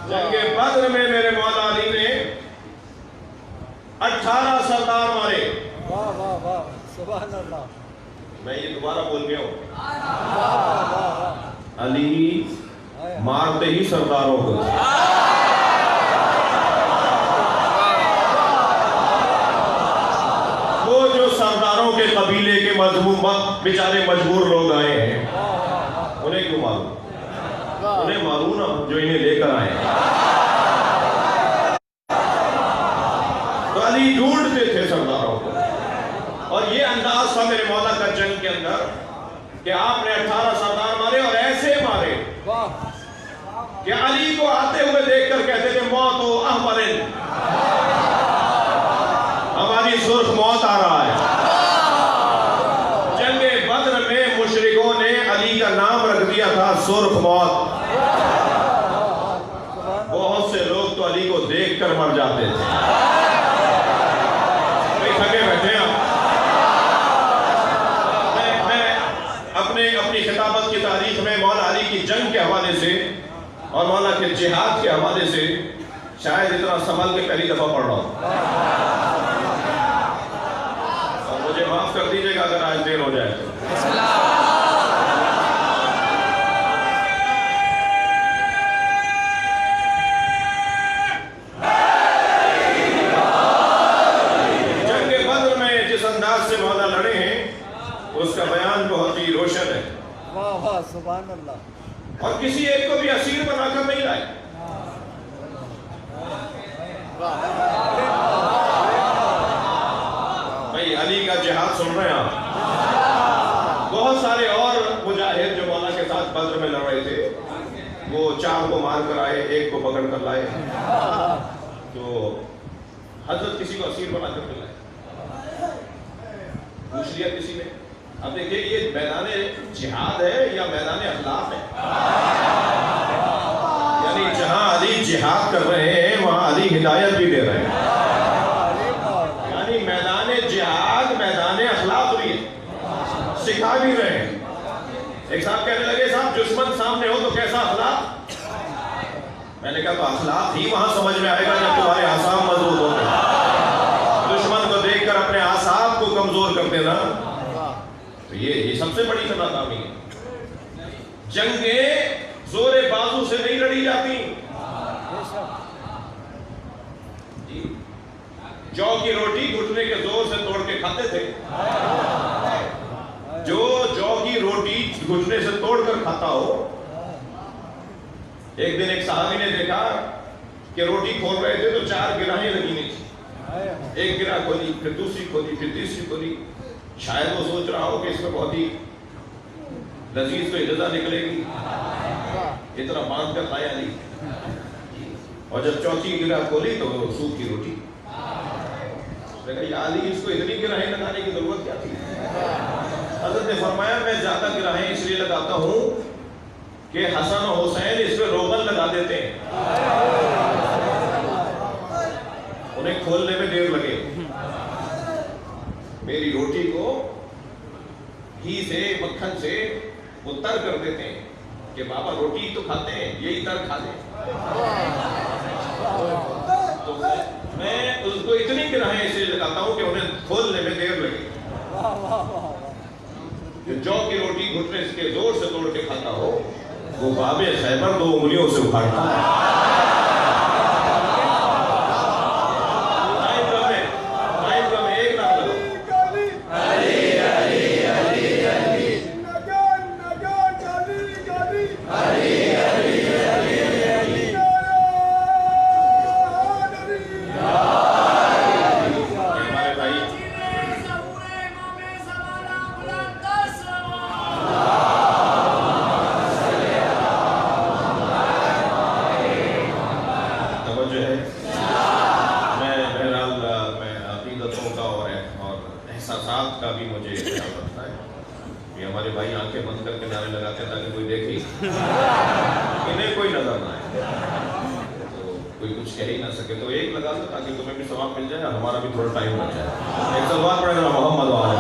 جنگ بدر میں میرے مولا علی نے 18 سردار مارے۔ سبحان اللہ، میں یہ دوبارہ بول گیا ہوں، علی مارتے ہی سرداروں کو، وہ جو سرداروں کے قبیلے کے بیچارے مجبور لوگ آئے ہیں انہیں کیوں ماروں؟ انہیں ماروں نا جو انہیں لے کر آئے۔ تو علی ڈھونڈتے تھے سرداروں کو، اور یہ انداز تھا میرے مولا کا جنگ کے اندر کہ آپ نے 18 سردار مارے، اور ایسے مارے کہ علی کو آتے ہوئے دیکھ کر کہتے تھے موت و احمرن، ہماری سرخ موت آ رہا ہے۔ جنگ بدر میں مشرکوں نے علی کا نام رکھ دیا تھا سرخ موت۔ بہت سے لوگ تو علی کو دیکھ کر مر جاتے تھے۔ تھکے بیٹھے ہیں میں اپنی خطابت کی تاریخ میں مولا علی کی جنگ کے حوالے سے اور مولا کے جہاد کے حوالے سے شاید اتنا سنبھل کے پہلی دفعہ پڑھ رہا ہوں، اور مجھے معاف کر دیجئے گا اگر آج دیر ہو جائے تو۔ جنگ بدر میں جس انداز سے مولا لڑے ہیں اس کا بیان بہت ہی روشن ہے، واہ واہ سبحان اللہ، اور کسی ایک کو بھی اسیر بنا کر نہیں لائے۔ کا جہاد سن رہے ہیں آپ؟ بہت سارے اور مجاہد جو مولا کے ساتھ بدر میں لڑ رہے تھے، وہ 4 کو مار کر آئے، 1 کو پکڑ کر لائے، تو حضرت کسی کو اسیر بنا کر لائے، پوچھ لیا کسی نے۔ اب دیکھیں یہ میدان جہاد ہے یا میدان اخلاق ہے؟ یعنی جہاں علی جہاد کر رہے ہیں وہاں علی ہدایت بھی دے رہے ہیں، یعنی میدان جہاد میدان اخلاق بھی ہے، سکھا بھی رہے ہیں۔ ایک صاحب کہنے لگے صاحب دشمن سامنے ہو تو کیسا اخلاق؟ میں نے کہا تو اخلاق ہی وہاں سمجھ میں آئے گا جب تمہارے اعصاب مضبوط ہوں گے۔ دشمن کو دیکھ کر اپنے اعصاب کو کمزور کر دینا، تو یہ سب سے بڑی ناکامی ہے۔ جنگیں زور بازو سے نہیں لڑی جاتی، جو کی روٹی گھٹنے کے زور سے توڑ کے کھاتے تھے، جو کی روٹی گھٹنے سے توڑ کر کھاتا ہو۔ ایک دن ایک صحابی نے دیکھا کہ روٹی کھول رہے تھے تو 4 گراہیں لگی نہیں تھی، 1 گرہ کھولی، پھر دوسری کھولی، پھر تیسری کھولی۔ شاید وہ سوچ رہا ہو کہ اس میں بہت ہی لذیذ تو غذا نکلے گی، اتنا باندھ کر لایا نہیں، اور جب 4تھی گرہ کھولی تو سوپ کی روٹی۔ اس نے کہا یا علی اس کو اتنی گراہیں لگانے کی ضرورت کیا تھی؟ حضرت نے فرمایا میں زیادہ گراہیں اس لیے لگاتا ہوں کہ حسن و حسین اس پہ روغن لگا دیتے ہیں، انہیں کھولنے میں دیر لگے، میری روٹی کو گھی سے مکھن سے وہ تر کر دیتے ہیں کہ بابا روٹی تو کھاتے ہیں، یہی تر کھا لیں۔ تو میں اس کو اتنی گراہیں اس لیے لگاتا ہوں کہ انہیں کھولنے میں دیر لگے۔ جو کی روٹی گھٹنے کے زور سے توڑ کے کھاتا ہو وہ باب خیبر 2 انگلیوں سے اکھاڑتا ہے۔ ٹائم کم ہے، 1 لاکھ لگو۔ احساسات کا بھی مجھے خیال رکھنا ہے کہ ہمارے بھائی آنکھیں بند کر کے نعرے لگاتے ہیں تاکہ کوئی دیکھے انہیں کوئی نظر نہ آئے، تو کوئی کچھ کہہ ہی نہ سکے، تو 1 لگا دو تاکہ تمہیں بھی ثواب مل جائے اور ہمارا بھی تھوڑا ٹائم بچ جائے۔ ایک سوال پڑھے گا محمد وآلہ۔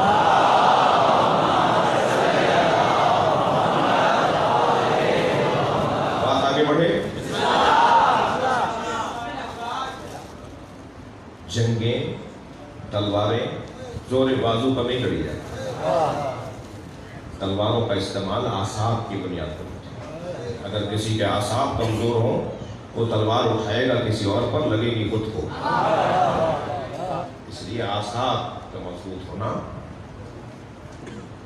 بات آگے بڑھے۔ جنگیں تلواریں زور بازو پر نہیں لڑی جاتی، تلواروں کا استعمال اعصاب کی بنیاد پر ہوتا ہے۔ اگر کسی کے اعصاب کمزور ہوں وہ تلوار اٹھائے گا کسی اور پر، لگے گی خود کو، اس لیے اعصاب کا مضبوط ہونا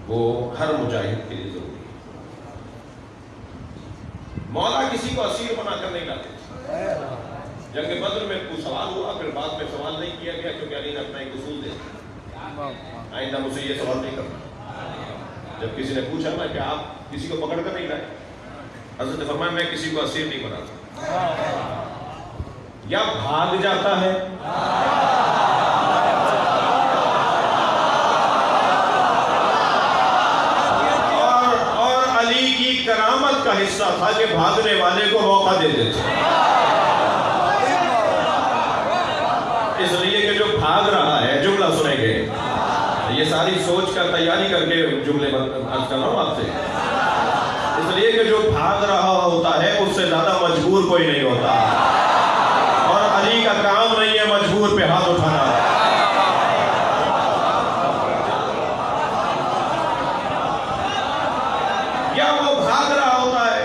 وہ ہر مجاہد کے لیے ضروری ہے۔ مولا کسی کو اسیر بنا کر نہیں لاتے۔ جنگ بدر میں کوئی سوال ہوا، پھر بعد میں سوال نہیں کیا گیا کیونکہ علی نے اپنا ایک اصول دے دیا، آئندہ مجھ سے یہ سوال نہیں کرنا۔ جب کسی نے پوچھا نا کہ آپ کسی کو پکڑ کر نہیں لائے، حضرت نے فرمایا میں کسی کو اسیر نہیں بناتا، یا بھاگ جاتا ہے اور علی کی کرامت کا حصہ تھا کہ بھاگنے والے کو موقع دے دیتے، اس لیے کہ جو بھاگ رہا ہے، جملہ سنیں گے، یہ ساری سوچ کر تیاری کر کے جملے عرض کر رہا ہوں آپ سے، اس لیے کہ جو بھاگ رہا ہوتا ہے اس سے زیادہ مجبور کوئی نہیں ہوتا، اور علی کا کام نہیں ہے مجبور پہ ہاتھ اٹھانا۔ یا وہ بھاگ رہا ہوتا ہے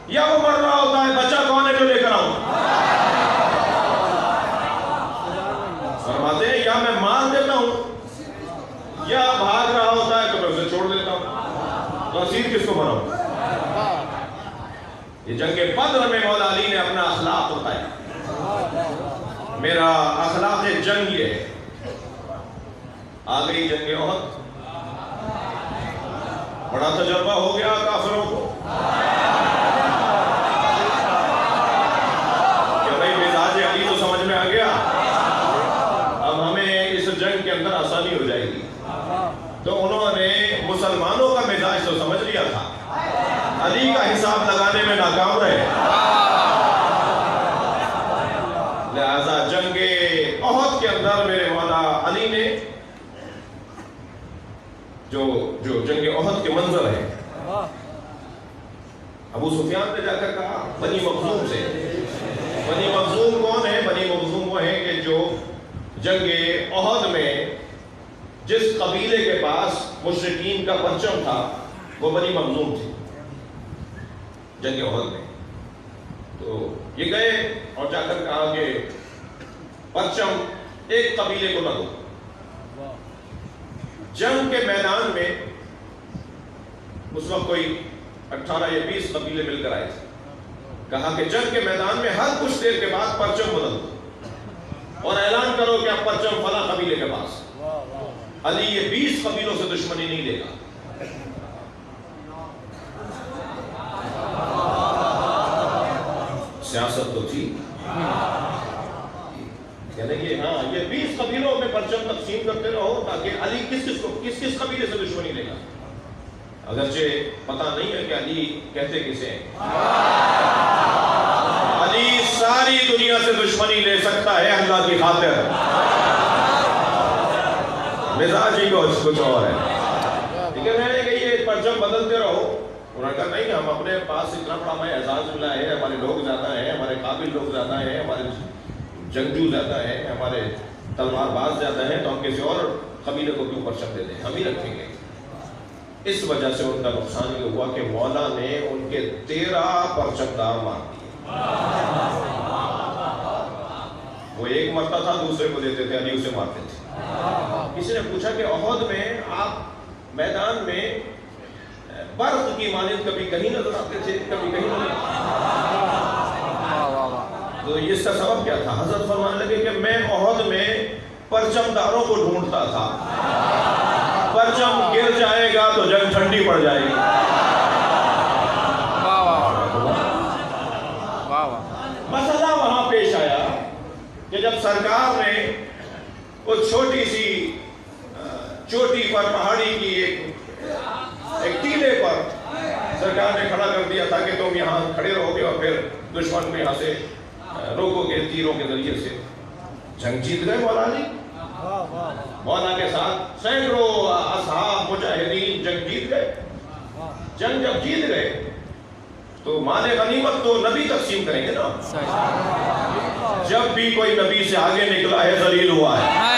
یا وہ مر رہا ہوتا ہے، بچہ کون ہے جو لے کر آؤں؟ فرماتے ہیں یا میں مار دیتا ہوں یا بھاگ رہا ہوتا ہے تو میں اسے چھوڑ دیتا ہوں، تو اسیر کس کو بناؤں؟ یہ جنگ بدر میں مولا علی نے اپنا اخلاق بتایا، میرا اخلاق جنگ یہ ہے آ گئی جنگ احد، بڑا تجربہ ہو گیا کافروں کو کہ بھائی مزاج علی تو سمجھ میں آ گیا، اب ہمیں اس جنگ کے اندر آسانی ہو جائے گی۔ تو انہوں نے مسلمانوں کا مزاج تو سمجھ لیا تھا، علی کا حساب لگانے میں ناکام رہے، لہذا جنگ احد کے اندر میرے مولا علی نے جو جنگ احد کے منظر ہے، ابو سفیان نے جا کر کہا بنی مخزوم سے، بنی مخزوم کون ہے؟ بنی مخزوم وہ ہیں کہ جو جنگ احد میں جس قبیلے کے پاس مشرکین کا پرچم تھا وہ بنی مخزوم تھی جنگ احد میں۔ تو یہ گئے اور جا کر کہا کہ پرچم ایک قبیلے کو نہ دو۔ جنگ کے میدان میں اس وقت کوئی 18 یا 20 قبیلے مل کر آئے تھے، کہا کہ جنگ کے میدان میں ہر کچھ دیر کے بعد پرچم بدل دو اور اعلان کرو کہ اب پرچم فلاں قبیلے کے پاس۔ علی یہ 20 قبیلوں سے دشمنی نہیں لے گا۔ سیاست تو تھی، یعنی کہ ہاں یہ 20 قبیلوں میں پرچم تقسیم کرتے رہو تاکہ علی کس قبیلے سے دشمنی لے گا، اگرچہ پتہ نہیں ہے کہ علی کہتے کسے ہیں۔ علی ساری دنیا سے دشمنی لے سکتا ہے اللہ کی خاطر، مزاج ہی کچھ اور ہے۔ لیکن میں نے کہ یہ پرچم بدلتے رہو، انہوں نے کہا نہیں، ہم اپنے پاس اتنا بڑا ہمیں اعزاز ملا ہے، ہمارے لوگ زیادہ ہیں، ہمارے قابل لوگ زیادہ ہیں، ہمارے جنگجو زیادہ ہیں، ہمارے تلوار باز زیادہ ہیں، تو ہم کسی اور قبیلے کو کیوں پرچم دے دیں، ہم ہی رکھیں گے۔ اس وجہ سے ان کا نقصان یہ ہوا کہ مولا نے ان کے 13 پرچم دار مار دیے۔ وہ ایک مرتا تھا دوسرے کو دیتے تھے، علی اسے مارتے تھے۔ کسی نے پوچھا کہ احد میں آپ میدان میں برق کی مانند کبھی کہیں نظر آتے تھے، کبھی کہیں نظر تو اس کا سبب کیا تھا؟ حضرت فرمانے لگے کہ میں احد میں پرچم داروں کو ڈھونڈتا تھا، پرچم گر جائے گا تو جنگ ٹھنڈی پڑ جائے گی۔ مسئلہ وہاں پیش آیا کہ جب سرکار نے وہ چھوٹی سی چوٹی پر پہاڑی کی ایک ٹیلے پر سرکار نے کھڑا کر دیا تھا کہ تم یہاں کھڑے رہو گے اور پھر دشمن کو یہاں سے روکو گے تیروں کے ذریعے سے۔ جنگ جیت گئے مولا علی، مولا کے ساتھ سینکڑوں اصحاب مجاہدین جنگ جیت گئے۔ جنگ جب جیت گئے تو مال غنیمت تو نبی تقسیم کریں گے نا۔ جب بھی کوئی نبی سے آگے نکلا ہے ذلیل ہوا ہے۔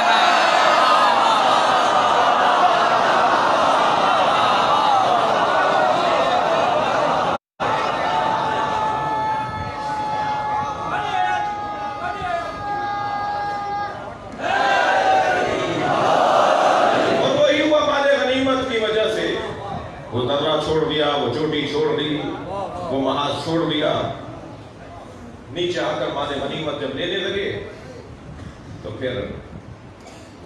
وہ درہ چھوڑ دیا، وہ چوٹی چھوڑ دی، وہ محاذ چھوڑ دیا، نیچے آ کر مال غنیمت جب لینے لگے تو پھر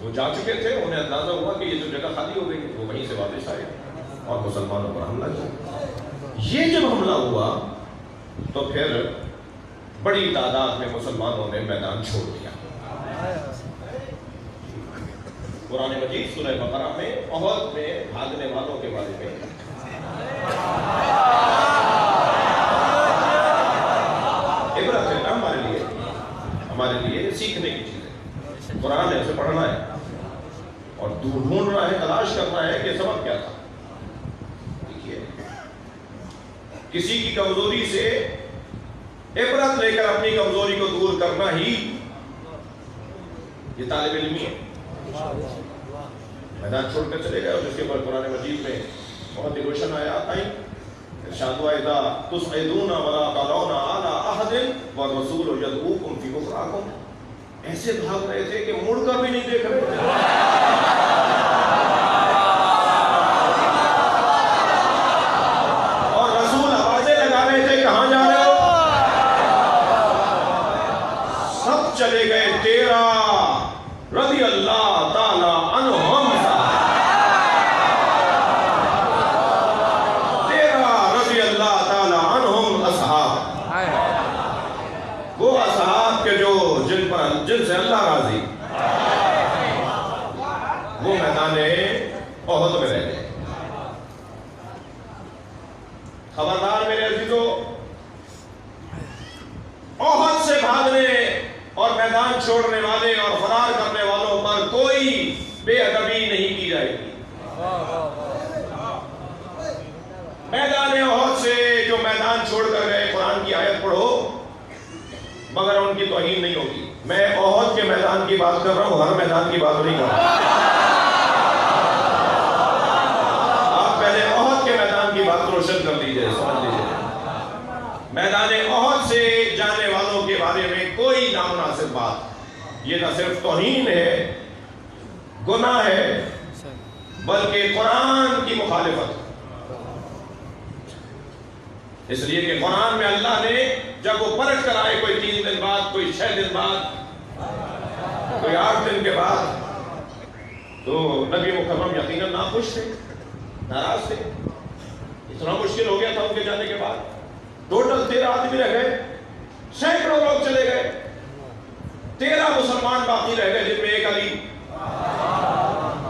وہ جا چکے تھے، انہیں اندازہ ہوا کہ یہ جو جگہ خالی ہو گئی، وہ وہیں سے واپس آئے اور مسلمانوں پر حملہ کیا۔ یہ جب حملہ ہوا تو پھر بڑی تعداد میں مسلمانوں نے میدان چھوڑ دیا۔ قرآن مجید سورہ بقرہ میں احد میں بھاگنے والوں کے بارے میں عبرت ہے ہمارے لیے سیکھنے کی چیز ہے۔ قرآن ہے، اسے پڑھنا ہے اور ڈھونڈنا ہے، تلاش کرنا ہے کہ سبب کیا تھا۔ دیکھیے، کسی کی کمزوری سے عبرت لے کر اپنی کمزوری کو دور کرنا ہی یہ طالب علمی ہے۔ میدان چھوڑ کر چلے گئے اور جس کے بعد قرآن مجید میں بہت ہی روشن آیات آئی۔ ارشاد ہوا اذا تصعدون ولا ترون على احد والرسول يدعوكم في اخراكم، ایسے بھاگ رہے تھے کہ مڑ کر بھی نہیں دیکھ رہے تھے۔ اور رسول آوازیں لگا رہے تھے کہاں جا رہے ہو؟ سب چلے گئے 13 رضی اللہ تعالی عنہم خبردار میرے عزیزو، احد سے بھاگنے اور میدان چھوڑنے والے اور فرار کرنے والوں پر کوئی بے ادبی نہیں کی جائے گی۔ میدان احد سے جو میدان چھوڑ کر گئے، قرآن کی آیت پڑھو، مگر ان کی توہین نہیں ہوگی۔ میں احد کے میدان کی بات کر رہا ہوں، ہر میدان کی بات نہیں کر رہا ہوں۔ آپ پہلے احد کے میدان کی بات روشن کر دیجئے، سمجھ لیجئے۔ میدان احد سے جانے والوں کے بارے میں کوئی نامناسب بات، یہ نہ صرف توہین ہے، گناہ ہے، بلکہ قرآن کی مخالفت۔ اس لیے کہ قرآن میں اللہ نے جب وہ پلٹ کر آئے، کوئی 3 دن بعد، کوئی 6 دن بعد، کوئی 8 دن کے بعد، تو نبی مکرم یقیناً ناخوش تھے، ناراض تھے۔ اتنا مشکل ہو گیا تھا ان کے جانے کے بعد۔ ٹوٹل 13 آدمی رہ گئے، سینکڑوں لوگ چلے گئے، 13 مسلمان باقی رہ گئے، جن میں ایک علی۔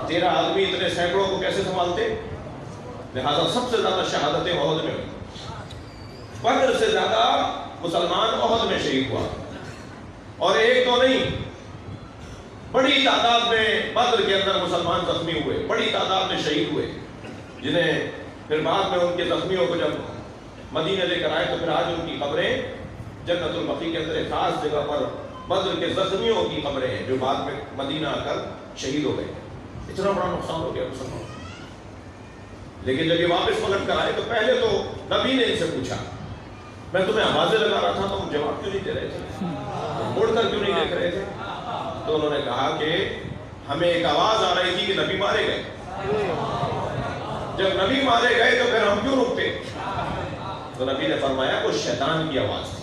13 آدمی اتنے سینکڑوں کو کیسے سنبھالتے؟ لہذا سب سے زیادہ شہادتیں احد میں ہوئی۔ بدر سے زیادہ مسلمان احد میں شہید ہوا، اور ایک تو نہیں، بڑی تعداد میں بدر کے اندر مسلمان زخمی ہوئے، بڑی تعداد میں شہید ہوئے، جنہیں پھر بعد میں ان کے زخمیوں کو جب مدینہ لے کر آئے تو پھر آج ان کی قبریں جنت البقیع کے اندر ایک خاص جگہ پر بدر کے زخمیوں کی قبریں ہیں، جو بعد میں مدینہ آ کر شہید ہو گئے۔ اتنا بڑا نقصان ہو گیا مسلمان۔ لیکن جب یہ واپس پلٹ کر آئے تو پہلے تو نبی نے ان سے پوچھا، میں تمہیں آوازیں لگا رہا تھا، تم جواب کیوں نہیں دے رہے تھے، مڑ کر کیوں نہیں دیکھ رہے تھے؟ تو انہوں نے کہا کہ ہمیں ایک آواز آ رہی تھی کہ نبی مارے گئے۔ جب نبی مارے گئے تو پھر ہم کیوں رکتے؟ تو نبی نے فرمایا وہ شیطان کی آواز تھی۔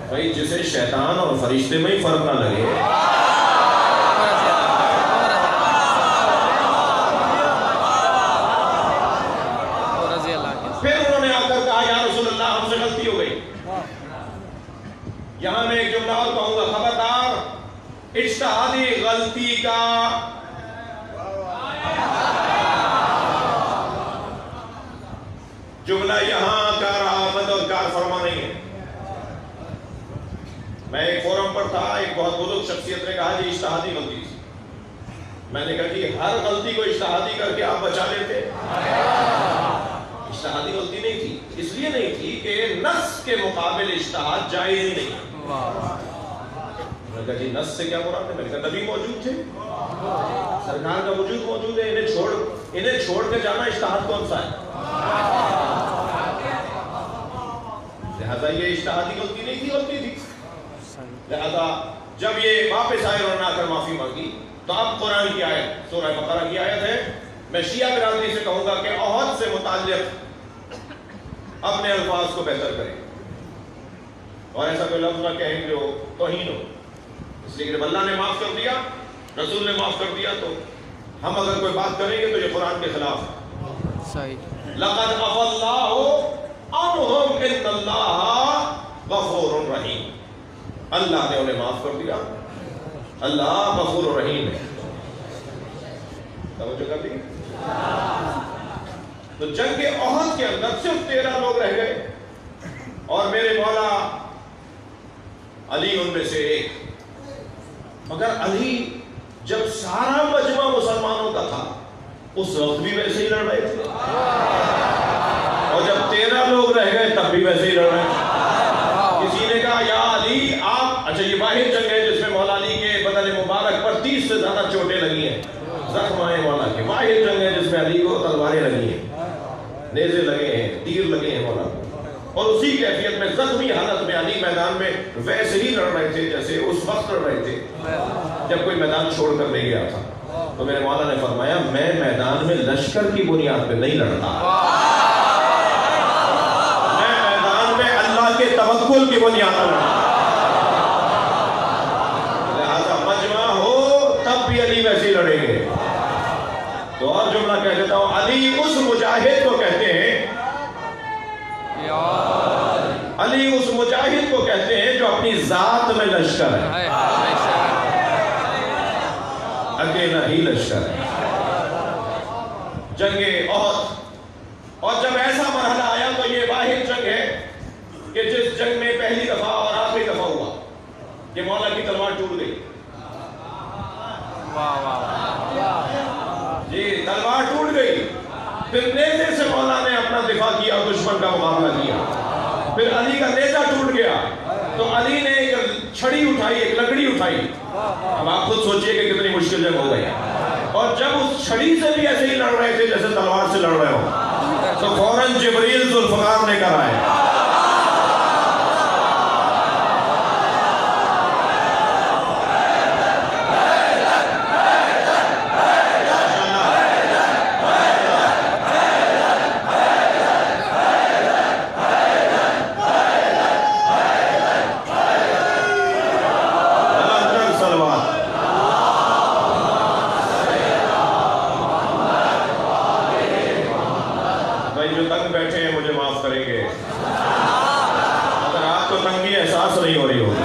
بھائی جسے شیطان اور فرشتے میں ہی فرق نہ لگے، پھر انہوں نے آ کر کہا یا رسول اللہ ہم سے غلطی ہو گئی۔ یہاں میں ایک جملہ اور کہوں گا، خبردار اجتہادی غلطی کا جملہ یہاں کار آمد اور کار فرما نہیں ہے۔ میں ایک فورم پر تھا، ایک بہت بزرگ شخصیت نے کہا جی اجتہادی غلطی تھی۔ میں نے کہا جی ہر غلطی کو اجتہادی کر کے آپ بچا لیتے؟ اجتہادی غلطی نہیں تھی، اس لیے نہیں تھی کہ نص کے مقابل اجتہاد جائز ہی نہیں۔ میں نے کہا جی نص سے کیا مراد ہے؟ میں نے کہا نبی موجود تھے، سرکار کا وجود موجود ہے، انہیں چھوڑ کے جانا اجتہاد کون سا ہے؟ لہذا یہ اجتہادی غلطی نہیں تھی، غلطی تھی۔ لہذا جب یہ واپس آئے اور نہ کر معافی مانگی تو اب قرآن کی آیت، سورہ بقرہ کی آیت ہے۔ میں شیعہ برادری سے کہوں گا کہ احد سے متعلق اپنے الفاظ کو بہتر کریں اور ایسا کوئی لفظ نہ کہیں جو توہین ہو، اس لیے کہ جب اللہ نے معاف کر دیا، رسول نے معاف کر دیا، تو ہم اگر کوئی بات کریں گے تو یہ قرآن کے خلاف ہے۔ صحیح۔ لقد عفا اللہ عنہم ان اللہ غفور رحیم، اللہ نے انہیں معاف کر دیا، اللہ غفور رحیم ہے۔ توجہ کر دی؟ تو جنگ احد کے اندر صرف 13 لوگ رہ گئے اور میرے مولا علی ان میں سے ایک۔ مگر علی جب سارا مجمع مسلمانوں کا تھا اس وقت بھی ویسے ہی لڑ رہے تھے، اور جب 13 لوگ رہ گئے تب بھی ویسے ہی لڑ رہے تھے۔ کسی نے کہا یا علی آپ، اچھا یہ واحد جنگ ہے جس میں مولا علی کے بدن مبارک پر 30 سے زیادہ چوٹیں لگی ہیں، زخم آئے مولا کے، واحد جنگ ہے جس میں علی کو تلواریں لگی ہیں، نیزے لگے ہیں، تیر لگے ہیں مولا کو، اور اسی کیفیت میں زخمی حالت میں علی میدان میں ویسے ہی لڑ رہے تھے جیسے اس وقت لڑ رہے تھے جب کوئی میدان چھوڑ کر نہیں گیا تھا۔ تو میرے مولا نے فرمایا میں میدان میں لشکر کی بنیاد پہ نہیں لڑتا، میں میدان میں اللہ کے توکل کی بنیاد پر لڑتا۔ لہذا مجمع ہو تب بھی علی ویسے ہی لڑیں گے۔ تو اور جملہ کہہ دیتا ہوں، علی اس مجاہد کو کہتے ہیں، علی اس مجاہد کو کہتے ہیں جو اپنی ذات میں لشکر ہے، اکیلا ہی لشکر ہے۔ جنگ احد اور جب ایسا مرحلہ آیا تو یہ واحد جنگ ہے کہ جس جنگ میں پہلی دفعہ اور آخری دفعہ ہوا کہ مولا کی تلوار ٹوٹ گئی. جی تلوار ٹوٹ گئی. پھر نیزے سے مولا نے اپنا دفاع کیا اور دشمن کا مقابلہ کیا. پھر علی کا نیزہ ٹوٹ گیا تو علی نے ایک چھڑی اٹھائی, ایک لکڑی اٹھائی. اب آپ خود سوچئے کہ کتنی مشکل جنگ ہو گئی. اور جب اس چھڑی سے بھی ایسے ہی لڑ رہے تھے جیسے تلوار سے لڑ رہے ہو تو فوراً جبریل ذوالفقار نے کہا ہے بیٹھے ہیں مجھے معاف کریں گے اگر آپ کو تنگی احساس نہیں ہو رہی ہوگی.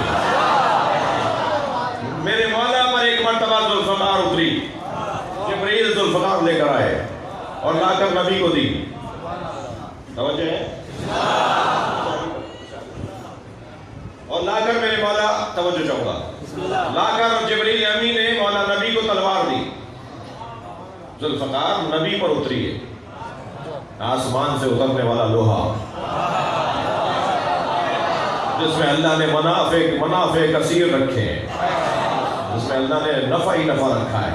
میرے مولا پر ایک مرتبہ ذوالفقار اتری. جبریل ذوالفقار لے کر آئے اور لا کر نبی کو دی. توجہ ہے. اور لا کر میرے مولا, توجہ چاہوں گا, لا کر جبریل امی نے مولا نبی کو تلوار دی. ذوالفقار نبی پر اتری ہے, آسمان سے اترنے والا لوہا جس میں اللہ نے منافع کثیر رکھے ہیں, جس میں اللہ نے نفع ہی نفع رکھا ہے.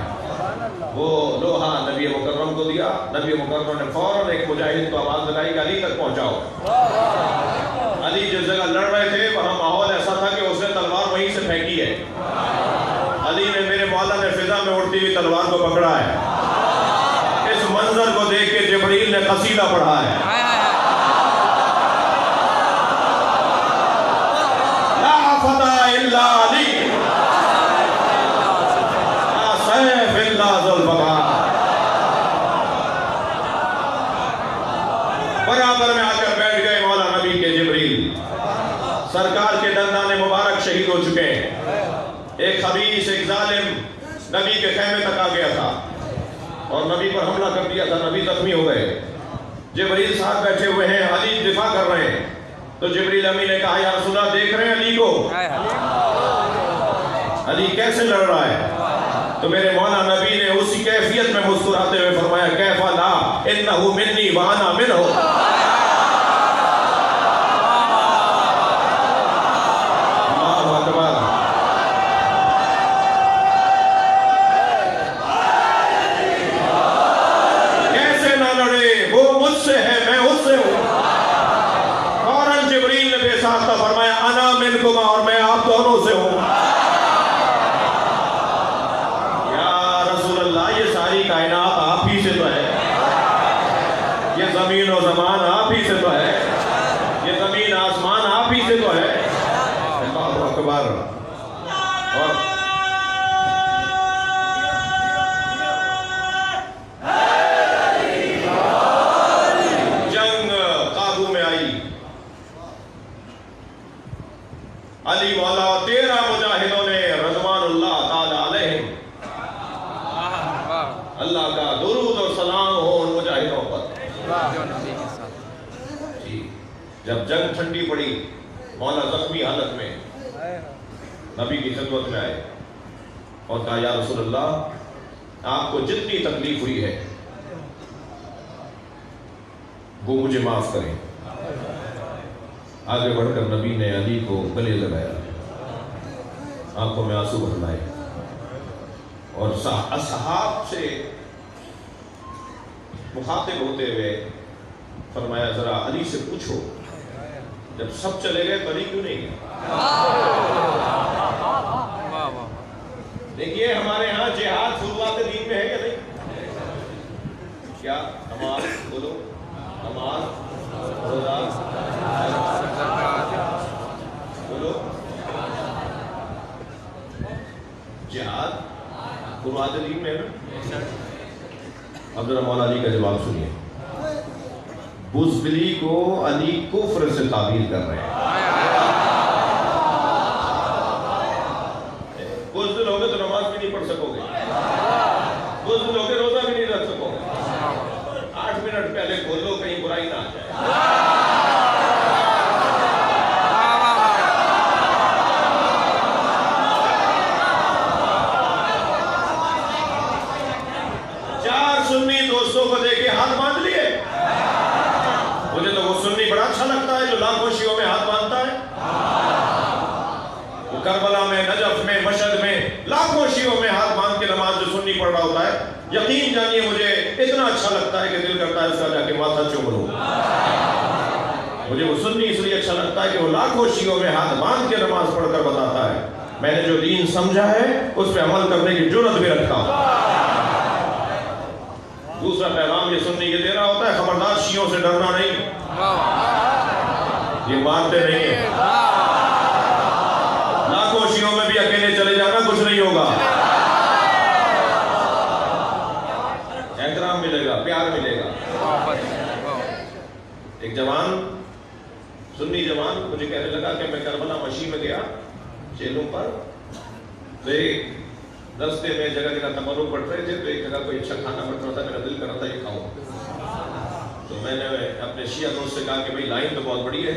وہ لوہا نبی مکرم کو دیا. نبی مکرم نے فوراً ایک مجاہد کو آواز لگائی کہ علی تک پہنچاؤ. علی جس جگہ لڑ رہے تھے وہاں ماحول ایسا تھا کہ اس نے تلوار وہیں سے پھینکی ہے. علی نے, میرے مولا نے فضا میں اڑتی ہوئی تلوار کو پکڑا ہے. اس منظر کو دیکھ کے جبریل نے قصیدہ پڑھا ہے. لا فتح الا علی لا سیف الا ذوالفقار. برابر میں آ کر بیٹھ گئے مولا نبی کے جبریل. سرکار کے دندان مبارک شہید ہو چکے ہیں. ایک خبیث, ایک ظالم نبی کے خیمے تک آ گیا تھا اور نبی پر حملہ کر دیا تھا. نبی زخمی ہو گئے. جبریل صاحب بیٹھے ہوئے ہیں, علی دفاع کر رہے ہیں. تو جبریل امی نے کہا یا رسول اللہ دیکھ رہے ہیں علی کو, علی کیسے لڑ رہا ہے. تو میرے مولا نبی نے اسی کیفیت میں مسکراتے ہوئے فرمایا کیف لا انہ منی وانا منہ. اللہ اکبر. فرمایا انا منکما, اور میں آپ دونوں سے ہوں. یا رسول اللہ یہ ساری کائنات آپ ہی سے تو ہے, یہ زمین و زمان آپ ہی سے تو ہے, یہ زمین آسمان آپ ہی سے تو ہے. اللہ اکبر. اور جنگ قابو میں آئی. علی والا 13 مجاہدوں نے رضوان اللہ تعالی علیہم, اللہ کا درود اور سلام ہو ان مجاہدوں پر. جب جنگ ٹھنڈی پڑی مولا زخمی حالت میں نبی کی خدمت میں آئے اور کہا یا رسول اللہ آپ کو جتنی تکلیف ہوئی ہے وہ مجھے معاف کریں. آگے بڑھ کر نبی نے علی کو گلے لگایا, آنکھوں میں آنسو بہہ لائے اور اصحاب سے مخاطب ہوتے ہوئے فرمایا ذرا علی سے پوچھو جب سب چلے گئے تو علی کیوں نہیں گئے. دیکھیے ہمارے ہاں جہاد فروعات دین میں ہے کہ نہیں. کیا نماز بولو, نماز, روزہ, بولو, جہاد فروعات دین میں ہے نا. اب ذرا مولا علی کا جواب سنیے. بزدلی کو علی کفر سے تعبیر کر رہے ہیں. بزدل ہوگے تو نماز بھی نہیں پڑھ سکو گے, بزدل ہوگے روزہ بھی نہیں رکھ سکو گے. 8 منٹ پہلے کھول لو کہیں برائی ہی نہ آ جائے. سنی دوستوں کو دیکھے ہاتھ باندھ لیے. مجھے تو وہ سنی بڑا اچھا لگتا ہے جو لاکھوں شیعوں میں ہاتھ باندھتا ہے. وہ کربلا میں، نجف میں، مشہد میں لاکھوں شیعوں میں ہاتھ باندھ کے نماز جو سنی پڑھ رہا ہوتا ہے، یقین جانیے مجھے اتنا اچھا لگتا ہے کہ دل کرتا ہے اس کا جا کے ماتھا چوم لوں. مجھے وہ سنی اس لیے اچھا لگتا ہے کہ وہ لاکھوں شیعوں میں ہاتھ باندھ کے نماز پڑھ کر بتاتا ہے میں نے جو دین سمجھا ہے اس پہ عمل کرنے کی جرأت بھی رکھتا ہوں. دوسرا پیغام یہ سنی یہ دے رہا ہوتا ہے، خبردار شیعوں سے ڈرنا نہیں، یہ مارتے نہیں ہیں. لاکھوں شیعوں میں بھی اکیلے چلے جانا کچھ نہیں ہوگا. احترام ملے گا، پیار ملے گا. ایک جوان، سنی جوان مجھے کہنے لگا کہ میں کربلا مشی میں گیا چیلوں پر، تو ایک رستے میں جگہ جگہ تمروں پڑ رہے تھے، تو ایک جگہ کوئی اچھا کھانا پڑ رہا تھا، میرا دل کر رہا تھا یہ کھاؤں. تو میں نے اپنے شیعہ دوست سے کہا کہ بھائی لائن تو بہت بڑی ہے،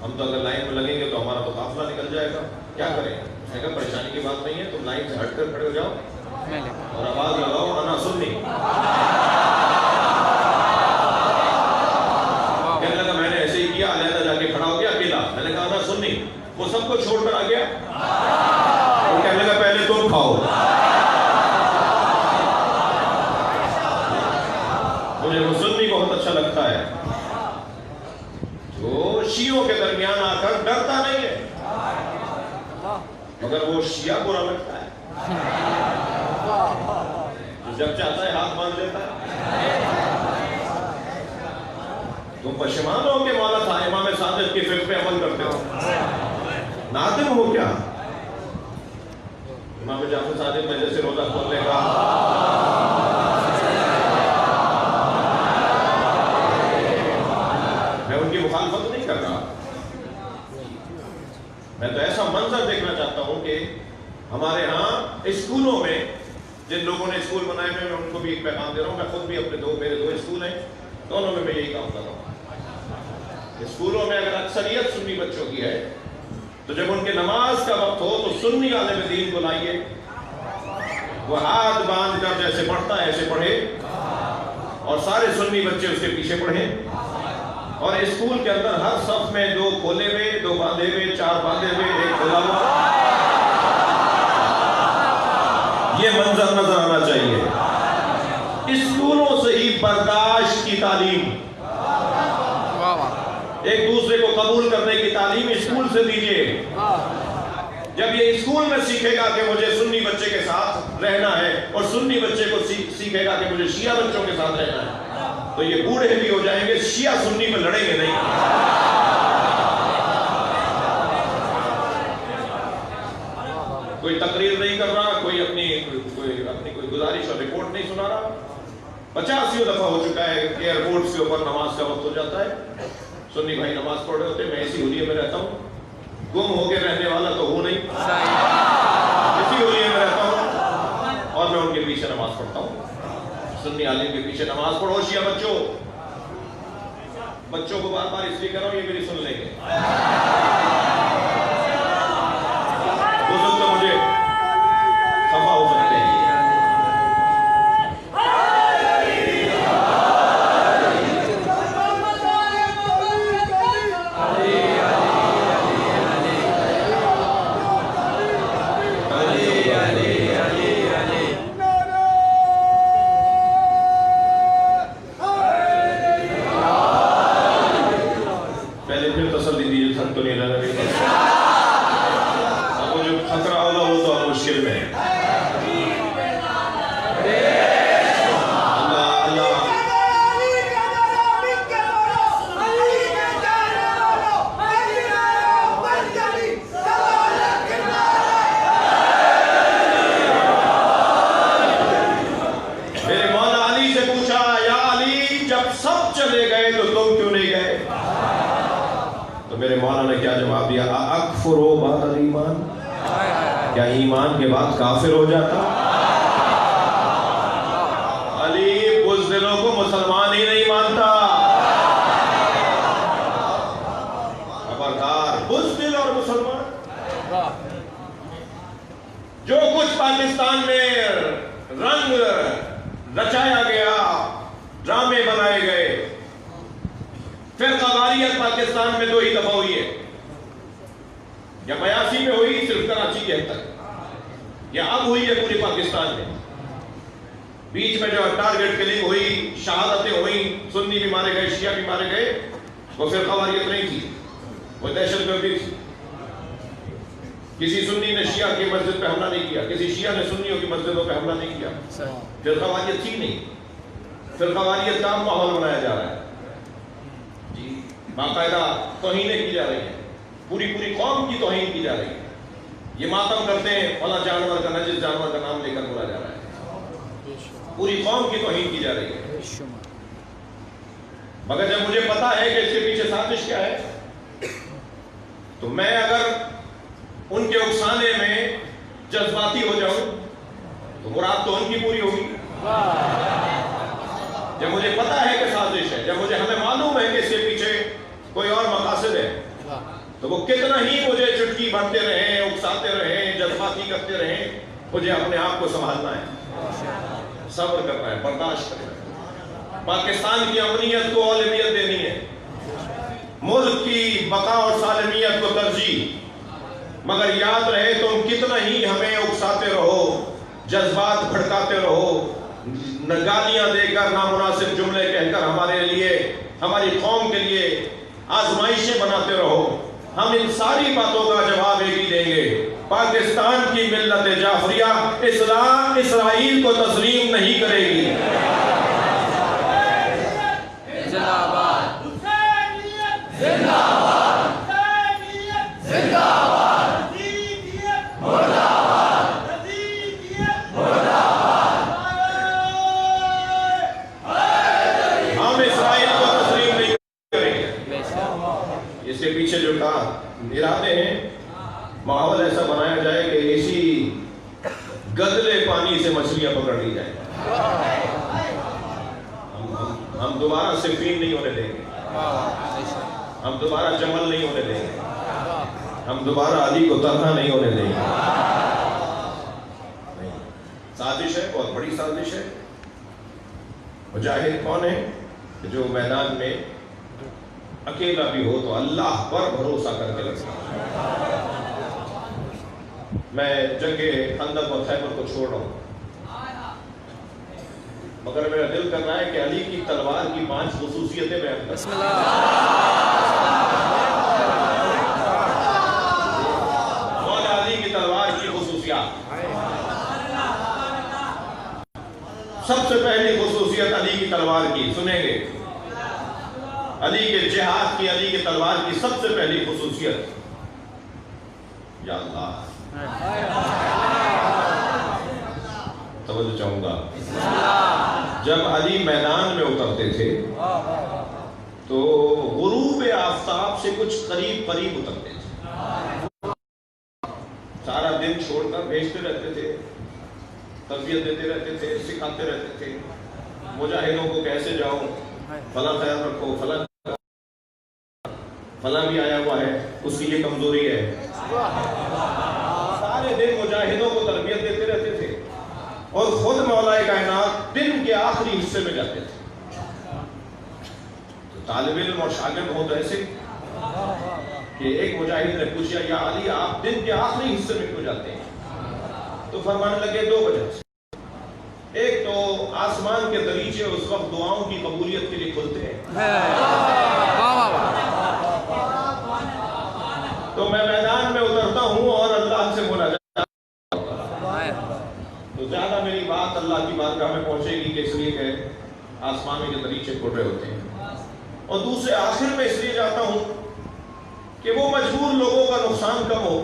ہم تو اگر لائن میں لگیں گے تو ہمارا تو قافلہ نکل جائے گا، کیا کریں؟ میں کہا پریشانی کی بات نہیں ہے، تم لائن سے ہٹ کر کھڑے ہو جاؤ اور آواز لگاؤ انا سنی. کہنے لگا میں نے ایسے ہی کیا، علیحدہ جا کے کھڑا ہو گیا اکیلا. میں نے کہا انا سنی. وہ سب کو چھوڑ کر آ گیا. وہ کہنے لگا پہلے تم کھاؤ. مجھے وہ سنی بہت اچھا لگتا ہے جو شیعوں کے درمیان آ کر ڈرتا نہیں ہے، مگر وہ شیعہ برا لگتا ہے جو جب چاہتا ہے ہاتھ باندھ لیتا ہے. تم پشیمان ہو کہ مولا تھا امام صادق کی فقہ پہ عمل کرتے ہو؟ نادم ہو کیا؟ امام جعفر صادق میں جیسے روزہ کھولنے کا میں ان کی مخالفت نہیں کر رہا، میں تو ایسا منظر دیکھنا چاہتا ہوں کہ ہمارے ہاں اسکولوں میں جن لوگوں نے اسکول بنائے ہوئے میں ان کو بھی ایک پیغام دے رہا ہوں. میں خود بھی اپنے میرے دو اسکول ہیں، دونوں میں یہی کام کر رہا ہوں. اسکولوں میں اگر اکثریت سنی بچوں کی ہے تو جب ان کے نماز کا وقت ہو تو سنی عالم دین کو لائیے، وہ ہاتھ باندھ کر جیسے پڑھتا ہے ایسے پڑھے اور سارے سنی بچے اس کے پیچھے پڑھیں. اور اسکول کے اندر ہر صف میں 2 کھولے ہوئے، 2 باندھے ہوئے، 4 باندھے ہوئے، 1 کھولا ہوا، یہ منظر نظر آنا چاہیے. اسکولوں سے ہی برداشت کی تعلیم، ایک دوسرے کو قبول کرنے کی تعلیم اسکول سے دیجیے. جب یہ اسکول میں سیکھے گا کہ مجھے سنی بچے کے ساتھ رہنا ہے اور سنی بچے کو سیکھے گا کہ مجھے شیعہ بچوں کے ساتھ رہنا ہے، تو یہ بوڑھے بھی ہو جائیں گے، شیعہ سنی میں لڑیں گے نہیں. کوئی تقریر نہیں کر رہا، کوئی اپنی گزارش اور رپورٹ نہیں سنا رہا. 50 دفعہ ہو چکا ہے کہ ایئرپورٹ کے اوپر نماز کا وقت ہو جاتا ہے، سنی بھائی نماز پڑھ رہے ہوتے ہیں، میں اسی ہولیے میں رہتا ہوں، گم ہو کے رہنے والا تو ہوں نہیں، اسی ہولیے میں رہتا ہوں اور میں ان کے پیچھے نماز پڑھتا ہوں. سنی عالم کے پیچھے نماز پڑھو. شیعہ بچوں کو بار بار اس لیے کہہ رہا ہوں یہ میری سن لیں گے. ہو سکتا مجھے خفا ہو سکتے ہیں. میرے مولا نے کیا جواب دیا؟ اکفروا بعد الایمان، کیا ایمان کے بعد کافر ہو جاتا؟ علی بزدلوں کو مسلمان ہی نہیں مانتا. پاکستان میں رنگ رچایا گیا، ڈرامے بنائے گئے. فرقہ واریت پاکستان میں 2 ہی دفعہ ہوئی ہے، یا 82 میں ہوئی صرف کراچی کے حد تک، یا اب ہوئی ہے پورے پاکستان میں. بیچ میں جو ٹارگٹ کلنگ ہوئی، شہادتیں ہوئی، سنی بھی مارے گئے، شیعہ بھی مارے گئے، وہ فرقہ واریت نہیں تھی، وہ دہشت گردی تھی. کسی سنی نے شیعہ کی مسجد پہ حملہ نہیں کیا، کسی شیعہ نے سنیوں کی مسجدوں پہ حملہ نہیں کیا. فرقہ واریت تھی نہیں. فرقہ واریت کا ماحول بنایا جا رہا ہے جی، باقاعدہ توہینیں کی جا رہی ہیں، پوری قوم کی توہین کی جا رہی ہے. یہ ماتم کرتے ہیں، فلاں جانور کا، نجس جانور کا نام لے کر بولا جا رہا ہے. پوری قوم کی توہین کی جا رہی ہے. مگر جب مجھے پتا ہے کہ اس کے پیچھے سازش کیا ہے، تو میں اگر ان کے اکسانے میں جذباتی ہو جاؤں تو مراد تو ان کی پوری ہوگی. جب مجھے پتا ہے کہ سازش ہے، جب ہمیں معلوم ہے کہ اس کے پیچھے کوئی اور مقاصد ہے، تو وہ کتنا ہی مجھے چٹکی بھرتے رہیں، اکساتے رہیں، جذباتی کرتے رہیں، مجھے اپنے آپ کو سنبھالنا ہے، صبر کرنا ہے، برداشت کرنا ہے. پاکستان کی امنیت کو اولویت دینی ہے، ملک کی بقا اور سالمیت کو ترجیح. مگر یاد رہے تم کتنا ہی ہمیں اکساتے رہو، جذبات بھڑکاتے رہو، گالیاں دے کر، نامناسب جملے کہہ کر ہمارے لیے، ہماری قوم کے لیے آزمائشیں بناتے رہو، ہم ان ساری باتوں کا جواب ایک ہی دیں گے. پاکستان کی ملت جعفریہ اسرائیل کو تسلیم نہیں کرے گی. زندہ باد زندہ باد زندہ باد مرد آباد مرد آباد. ہم اسرائیل کو تسلیم نہیں کریں گے. اس کے پیچھے جو ارادے ہیں، ماحول ایسا بنایا جائے کہ اسی گدلے پانی سے مچھلیاں پکڑ لی جائیں. ہم دوبارہ صفین نہیں ہونے دیں گے، ہم دوبارہ جمل نہیں ہونے دیں گے، ہم دوبارہ علی کو تنہا نہیں ہونے دیں گے. سازش ہے، بہت بڑی سازش ہے. مجاہد کون ہے؟ جو میدان میں اکیلا بھی ہو تو اللہ پر بھروسہ کر کے لگتا. میں جنگ خندق اور خیبر کو چھوڑ رہا ہوں، مگر میرا دل کر رہا ہے کہ علی کی تلوار کی 5 خصوصیتیں بیان کروں. بسم اللہ. مولا علی کی تلوار کی خصوصیات. سب سے پہلی خصوصیت علی کی تلوار کی سنیں گے. علی کے جہاد کی، علی کی تلوار کی سب سے پہلی خصوصیت، یا اللہ توجہ چاہوں گا، جب علی میدان میں اترتے تھے تو غروب آفتاب سے کچھ قریب اترتے تھے. سارا دن چھوڑ کر بھیجتے رہتے تھے، تربیت دیتے رہتے تھے، سکھاتے رہتے تھے مجاہدوں کو کیسے جاؤ، فلاں خیال رکھو، فلاں بھی آیا ہوا ہے، اس کی یہ کمزوری ہے. سارے دن مجاہدوں کو تربیت دیتے رہتے تھے، اور خود مولا کائنات دن کے آخری حصے میں جاتے تھے. تو طالب علم اور شاگرد ہو تو ایسے کہ ایک مجاہد نے پوچھا، یا علی آپ دن کے آخری حصے میں کیوں جاتے ہیں؟ تو فرمانے لگے 2 وجہ سے. ایک تو آسمان کے دریچے اس وقت دعاؤں کی قبولیت کے لیے کھلتے ہیں، تو میں میدان میں اترتا ہوں اور اللہ سے مناجات، تو زیادہ میری بات اللہ کی بارگاہ میں پہنچے گی، کہ اس لیے کہ آسمانوں کے دریچے کھل رہے ہوتے ہیں. اور دوسرے آخر میں اس لیے جاتا ہوں کہ وہ مجبور لوگوں کا نقصان کم ہو،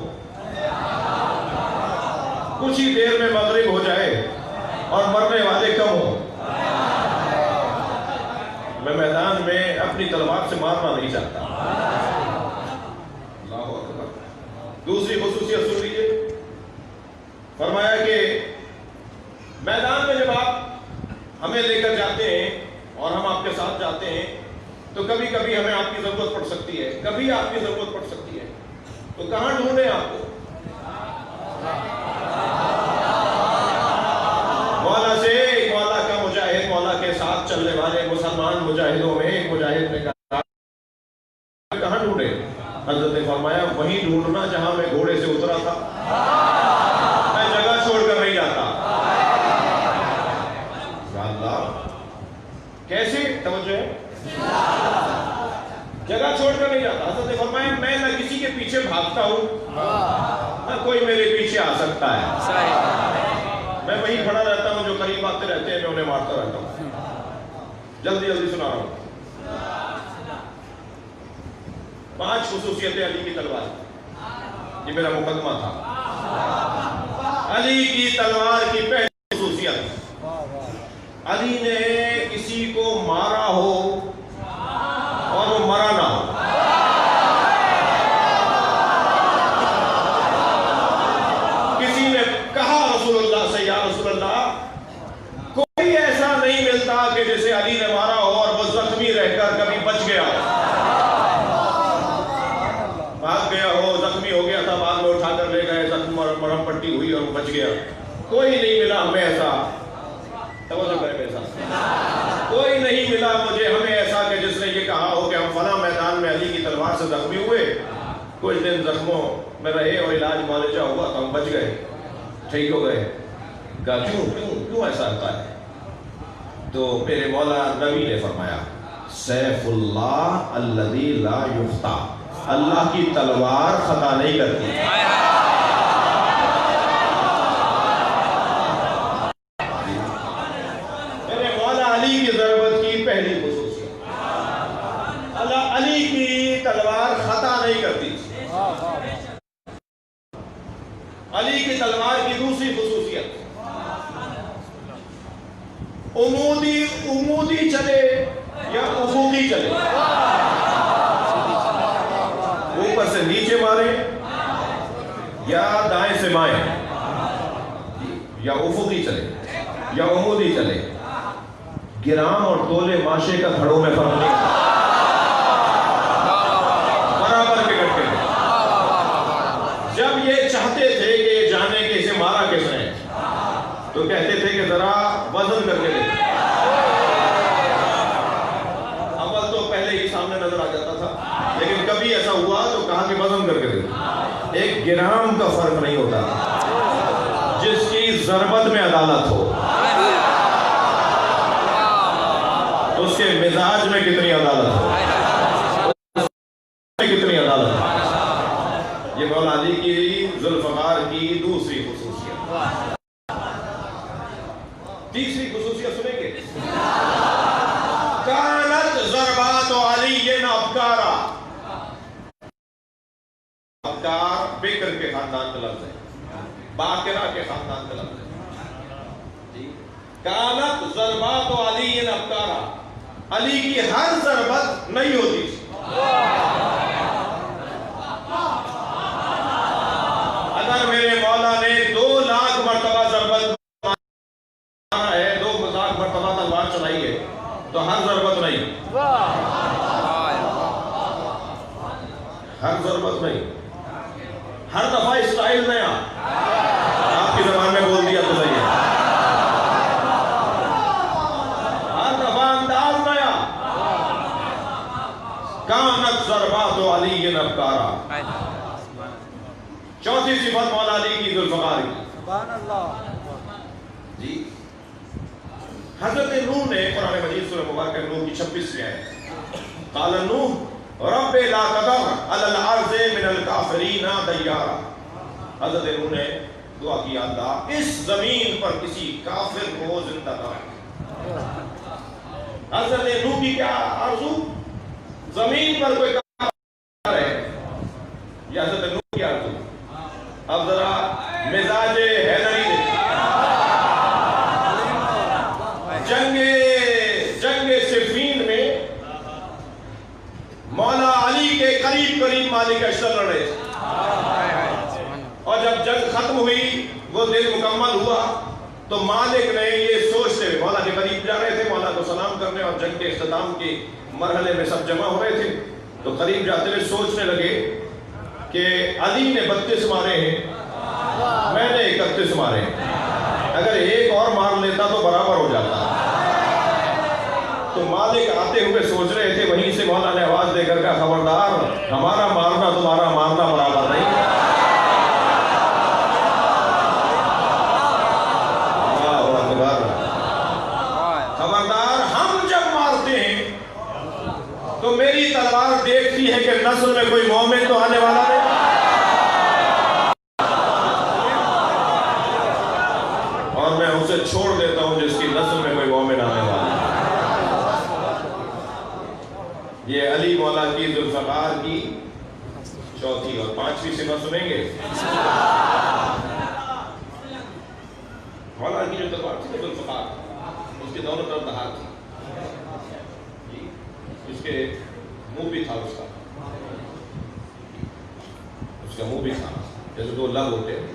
کچھ ہی دیر میں مغرب ہو جائے اور مرنے والے کم ہو. میں میدان میں اپنی تلوار سے مارنا نہیں چاہتا. اللہ اکبر. دوسری خصوصیت سن لیجیے، فرمایا کہ میدان میں جب آپ ہمیں لے کر جاتے ہیں اور ہم آپ کے ساتھ جاتے ہیں تو کبھی کبھی ہمیں آپ کی ضرورت پڑ سکتی ہے، کبھی آپ کی ضرورت پڑ سکتی ہے، تو کہاں ڈھونڈیں آپ کو؟ ہمارے مسلمان مجاہدوں میں ایک مجاہد نے کہا کہاں ڈھونڈے؟ حضرت نے فرمایا وہیں ڈھونڈنا جہاں میں گھوڑے سے اترا تھا، میں جگہ چھوڑ کر نہیں جاتا۔ یا اللہ کیسے؟ توجہ ہے، جگہ چھوڑ کر نہیں جاتا۔ حضرت نے فرمایا میں نہ کسی کے پیچھے بھاگتا ہوں نہ کوئی میرے پیچھے آ سکتا ہے، میں وہیں کھڑا رہتا ہوں، جو قریب آتے رہتے ہیں میں انہیں مارتا رہتا ہوں۔ جلدی جلدی سنا رہا ہوں۔ 5 خصوصیتیں علی کی تلوار، یہ میرا مقدمہ تھا۔ علی کی تلوار کی پہلی خصوصیت، علی نے کسی کو مارا ہو اور وہ مرا نہ ہو۔ کسی نے کہا رسول اللہ سے یا رسول اللہ کوئی ایسا نہیں ملتا کہ جسے علی نے مارا ہو اور وہ زخمی رہ کر کبھی بچ گیا ہو، بھاگ گیا ہو، زخمی ہو گیا تھا، بعد میں اٹھا کر لے گئے، زخم مرہم پٹی ہوئی اور وہ بچ گیا۔ کوئی نہیں ملا ہمیں ایسا، توجہ کریں میرے ساتھ، کوئی نہیں ملا مجھے ہمیں ایسا کہ جس نے یہ کہا ہو کہ ہم فلاں میدان میں علی کی تلوار سے زخمی ہوئے، کچھ دن زخموں میں رہے اور علاج معالجہ ہوا تو ہم بچ گئے، ٹھیک ہو گئے۔ کہا کیوں ایسا ہوتا ہے؟ تو میرے مولا نبی نے فرمایا سیف اللہ الذی لا یخطا، اللہ کی تلوار خطا نہیں کرتی۔ میرے مولا علی کی ضربت کی پہلی خصوصیت، اللہ علی کی تلوار خطا نہیں کرتی۔ علی کی تلوار کی دوسری خصوصیت، عمودی چلے یا افقی چلے، اوپر سے نیچے مارے یا دائیں سے بائیں، یا افقی چلے یا عمودی چلے، گرام اور تولے ماشے کا گھڑوں میں فرق نہیں، برابر کے گٹے۔ جب یہ چاہتے تھے کہ یہ جانے کہ اسے مارا کس نے تو کہتے تھے کہ ذرا وزن کر کے دیکھیں، اول تو پہلے ہی سامنے نظر آ جاتا تھا، لیکن کبھی ایسا ہوا تو کہا کہ وزن کر کے دیکھیں۔ ایک گرام کا فرق نہیں ہوتا، جس کی ضربت میں عدالت ہو اس کے مزاج میں کتنی عدالت ہو، کتنی عدالت ہو۔ یہ مولا علی کی ذوالفقار کی دوسری خصوصیت۔ تیسری خصوصیت سنیں گے، کانت ضربات علی ابکارا، ابکار بکر کے خاندان کا لفظ ہے، باقرہ کے خاندان کا لفظ ہے۔ کانت ضربات علی ابکارا، علی کی ہر ضربت نہیں ہوتی۔ اگر میرے مولا نے 2 لاکھ مرتبہ ضربت ہے، 2 لاکھ مرتبہ تلوار چلائی ہے تو ہر ضربت نہیں، ہر ضربت نہیں، ہر دفعہ اسٹائل نیا، آپ کی زبان میں بول دیا تو صحیح ہے، ہر دفعہ انداز نیا۔ کانت ضربات علی ابکارا، چوتھی صفت مولا علی کی ذوالفقار کی، سبحان اللہ۔ جی حضرت نوح نے قرآن مجید سورہ مبارکہ نوح کی 26 میں آئے، قال نوح رب لا تذر علی الارض من الکافرین دیارا، حضرت نوح نے دعا کی اللہ اس زمین پر کسی کافر کو زندہ نہ رکھ۔ حضرت نوح کی کیا آرزو؟ زمین پر کوئی کافر رہے، یہ حضرت نوح کی آرزو۔ اب ذرا مزاج حیدری دیکھیں، جنگ صفین میں مولا علی کے قریب مالک اشتر لڑے تھے، اور جب جنگ ختم ہوئی، وہ دن مکمل ہوا تو مالک نے یہ سوچتے ہوئے مولا کے قریب جا رہے تھے، مولا کو سلام کرنے، اور جنگ کے اختتام کے مرحلے میں سب جمع ہو رہے تھے، تو قریب جاتے ہوئے سوچنے لگے کہ علی نے 32 مارے ہیں، میں نے 31 مارے ہیں، اگر ایک اور مار لیتا تو برابر ہو جاتا۔ تو مالک آتے ہوئے سوچ رہے تھے، وہیں سے مولا نے آواز دے کر کہا خبردار، ہمارا مارنا تمہارا مارنا برابر نہیں۔ خبردار، ہم جب مارتے ہیں تو میری تلوار دیکھتی ہے کہ نسل میں کوئی مومن تو آنے والا نہیں، اور میں اسے چھوڑ دیتا ہوں جس کی نسل میں کوئی مومن آنے والا ہے۔ یہ علی مولا کی ذوالفقار کی چوتھی اور پانچویں صفت سنیں گے۔ مولا کی جو تلوار تھی ذوالفقار، اس کے دونوں طرف دھار تھی، اس کے منہ بھی تھا، اس کا منہ بھی تھا، جیسے دو لب ہوتے ہیں،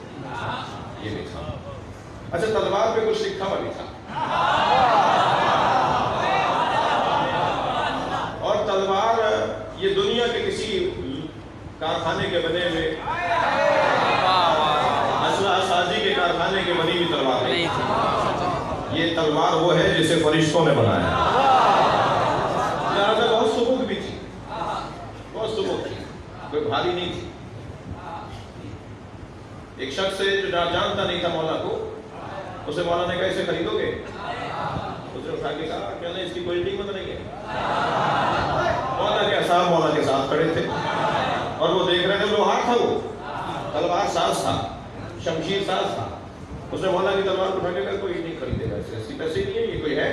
یہ بھی تھا۔ اچھا، تلوار پہ کچھ لکھا ہوا بھی تھا، اور تلوار یہ دنیا کے کسی کارخانے کے بنے ہوئے، اسلحہ سازی کے کارخانے کے بنی ہوئی تلوار نہیں تھی۔ یہ تلوار وہ ہے جسے فرشتوں نے بنایا، لہذا بہت سبک بھی تھی، بہت سبک تھی، کوئی بھاری نہیں تھی۔ ایک شخص سے جو جانتا نہیں تھا مولا کو، اسے مولا نے کہا اسے خریدو گے؟ اس نے اٹھا کے کہا کیا نہیں، اس کی کوئی قیمت نہیں ہے۔ مولا کے اصحاب مولا کے ساتھ کھڑے تھے اور وہ دیکھ رہے تھے، لوہار تھا، وہ تلوار ساز تھا، شمشیر ساز تھا۔ اس نے مولا کی تلوار کو اٹھا کے کہا کوئی نہیں خریدے گا، اس کی پیسے نہیں ہے، یہ کوئی ہے،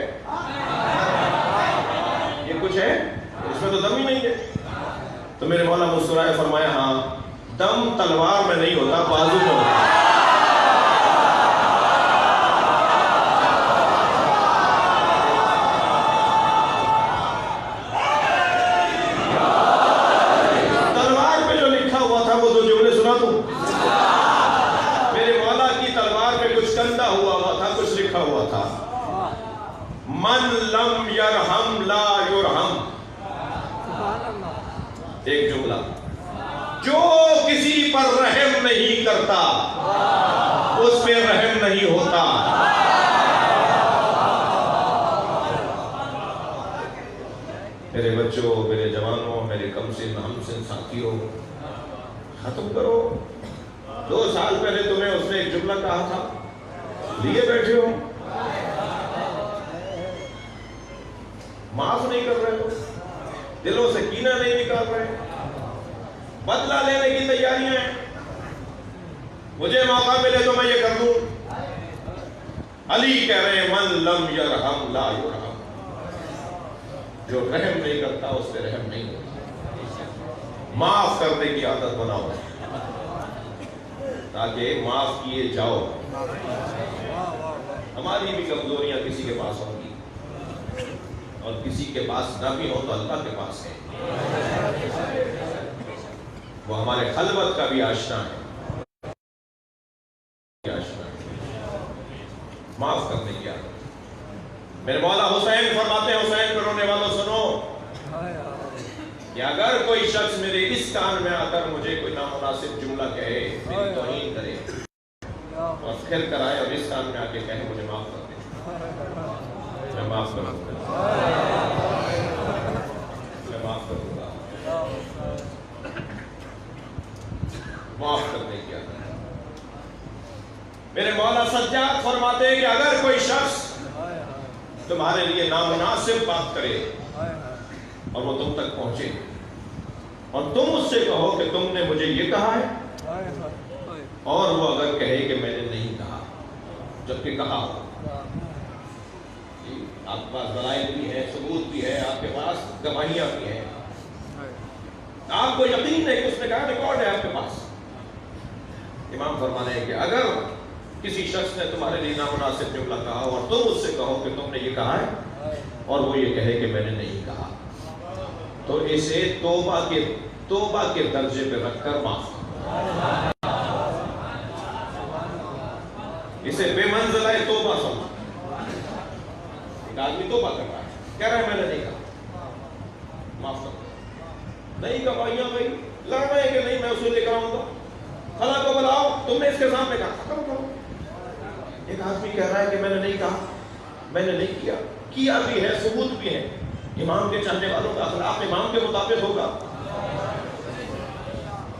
یہ کچھ ہے، اس میں تو دم ہی نہیں ہے۔ تو میرے مولا مسکرائے، فرمایا ہاں، دم تلوار میں نہیں ہوتا، بازو میں ہوتا ہے۔ تلوار پہ جو لکھا ہوا تھا وہ دو جملے سنا تم۔ میرے مولا کی تلوار پہ کچھ کندہ ہوا تھا، کچھ لکھا ہوا تھا، من لم یرحم لا یرحم۔ ایک جملہ، جو کسی پر رحم نہیں کرتا اس پہ رحم نہیں ہوتا۔ میرے بچوں، میرے جوانوں، میرے کم سن ہم سن ساتھیوں، ختم کرو۔ 2 سال پہلے تمہیں اس نے ایک جملہ کہا تھا، لیے بیٹھے ہو، معاف نہیں کر رہے ہو، دلوں سے کینہ نہیں نکال رہے، بدلہ لینے کی تیاریاں ہیں۔ مجھے موقع ملے تو میں یہ کر دوں۔ علی کہہ رہے ہیں من لم یرحم لا یرحم، جو رحم نہیں کرتا اس پہ رحم نہیں ہوتا۔ معاف کرنے کی عادت بناؤ تاکہ معاف کیے جاؤ۔ ہماری بھی کمزوریاں کسی کے پاس ہوں گی، اور کسی کے پاس نہ بھی ہو تو اللہ کے پاس ہے، وہ ہمارے خلوت کا بھی آشنا ہے۔ معاف کرنے کی عادت۔ میرے مولا حسین فرماتے ہیں، حسین پہ رونے والوں سنو، کہ اگر کوئی شخص میرے اس کان میں آ کر مجھے کوئی نامناسب جملہ کہے، میری توہین کرے، اور پھر کر آئے اور اس کان میں آ کے کہے مجھے معاف کر دے، میں معاف کروں گا، میں معاف کروں گا۔ معاف کرنے کی عادت۔ میرے مولا سجاد فرماتے ہیں کہ اگر کوئی شخص تمہارے لیے نامناسب بات کرے اور وہ تم تک پہنچے اور تم اس سے کہو کہ تم نے مجھے یہ کہا ہے، اور وہ اگر کہے کہ میں نے نہیں کہا جبکہ کہا ہو، آپ کے پاس دلائل بھی ہے، ثبوت بھی ہے، آپ کے پاس گواہیاں بھی ہیں، آپ کو یقین ہے کہ اس نے کہا، ریکارڈ ہے آپ کے پاس۔ امام فرمانے ہیں کہ اگر کسی شخص نے تمہارے لیے نامناسب جملہ کہا اور تم اس سے کہو کہ تم نے یہ کہا ہے اور وہ یہ کہے کہ میں نے نہیں کہا، تو اسے توبہ کے درجے پہ رکھ کر معاف کرو، اسے بے منزلہ توبہ سمجھو۔ ایک آدمی توبہ کر رہا ہے، کہہ رہا ہے میں نے نہیں کہا، معاف کرو، نہیں گواہیاں بھائی لڑنا ہے کہ نہیں، میں اسے لے کر آؤں گا، خلا کو بلاؤ، تم نے اس کے سامنے کہا، کرو کرو۔ ایک آدمی کہہ رہا ہے کہ میں نے نہیں کہا، میں نے نہیں کیا بھی ہے، ثبوت بھی ہے، امام کے چاہنے والوں کا اخلاق امام کے مطابق ہوگا.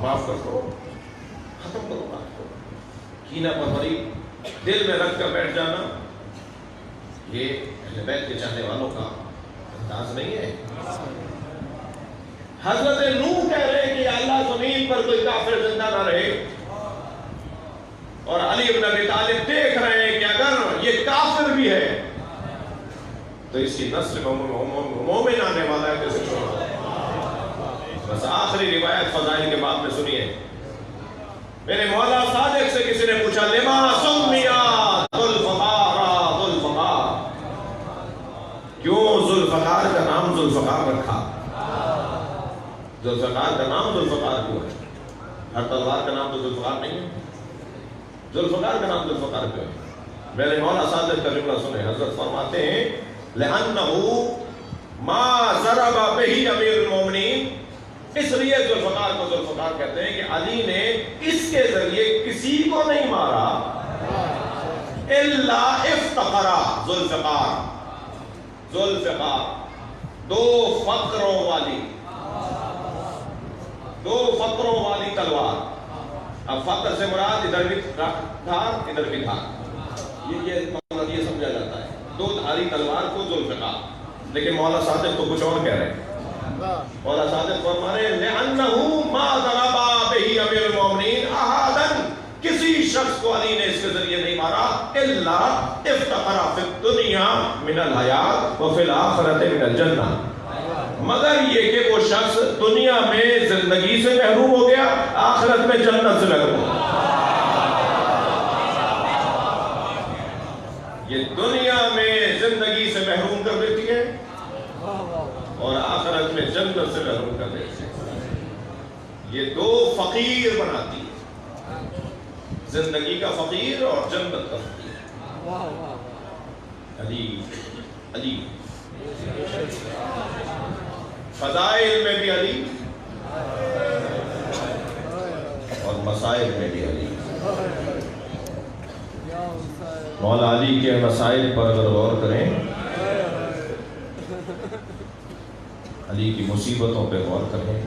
معاف کر دو, ختم کرو بات کو. کینہ پروری دل میں رکھ کر بیٹھ جانا یہ اہل بیت کے چاہنے والوں کا انداز نہیں ہے. حضرت نوح کہہ رہے ہیں کہ اللہ زمین پر کوئی کافر زندہ نہ رہے, اور علی بن ابی طالب دیکھ رہے ہیں کہ اگر یہ کافر بھی ہے تو اس کی نسل مومن آنے والا ہے. کیسے چھوڑا؟ بس آخری روایت فضائل کے بعد میں سنیے. میرے مولا صادق سے کسی نے پوچھا لما سمیا ذوالفقار, ذوالفقار کیوں ذوالفقار کا نام ذوالفقار رکھا؟ ذوالفقار کا نام ذوالفقار کیوں ہے؟ ہر تلوار کا نام تو ذوالفقار نہیں ہے. ذوالفقار کا نام ذوالفقار کیوں ہے؟ میرے مولا صادق کا جملہ سنیں. حضرت فرماتے ہیں لأنه ما ضرب به امیر المومنین, اس لیے ذوالفقار کو ذوالفقار کہتے ہیں کہ علی نے اس کے ذریعے کسی کو نہیں مارا الا افتقرا. ذوالفقار, ذوالفقار دو فقروں والی, دو فقروں والی تلوار. اب فقر سے مراد ادھر بھی دھار ادھر بھی دھار, یہ سمجھا جاتا ہے دو دھاری تلوار کو ذوالفقار. لیکن مولا صادق تو کچھ اور کہہ رہے ہیں. مولا صادق فرما رہے ہیں لأنه ما ضرب به امیر المومنین احدا, کسی شخص کو علی نے اس کے ذریعے نہیں مارا الا افتقر فی الدنیا من الحیات وفی الآخرۃ من الجنہ, مگر یہ کہ وہ شخص دنیا میں زندگی سے محروم ہو گیا, آخرت میں جنت سے محروم ہو گیا. یہ دنیا میں زندگی سے محروم کر دیتی ہے اور آخرت میں جنت سے محروم کر دیتی ہے. یہ دو فقیر بناتی ہے, زندگی کا فقیر اور جنت کا فقیر. علی علی فضائل میں بھی علی اور مسائل میں بھی علی. مولا علی کے مسائل پر اگر غور کریں, علی کی مصیبتوں پہ غور کریں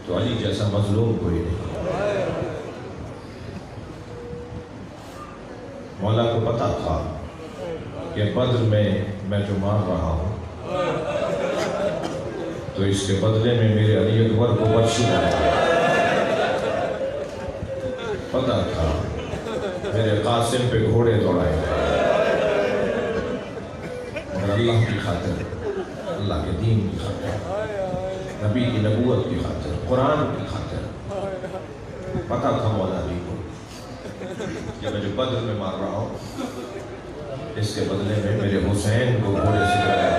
تو علی جیسا مظلوم کوئی نہیں. مولا کو پتا تھا کہ بدر میں جو مار رہا ہوں تو اس کے بدلے میں میرے علی اکبر کو بخشی ہے. پتا تھا میرے قاسم پہ گھوڑے دوڑائے مگر اللہ کی خاطر, اللہ کے دین کی خاطر, نبی کی نبوت کی خاطر, قرآن کی خاطر پتا تھا مولا علی کو کہ میں جو بدر میں مار رہا ہوں اس کے بدلے میں میرے حسین کو گھوڑے سے چڑھایا.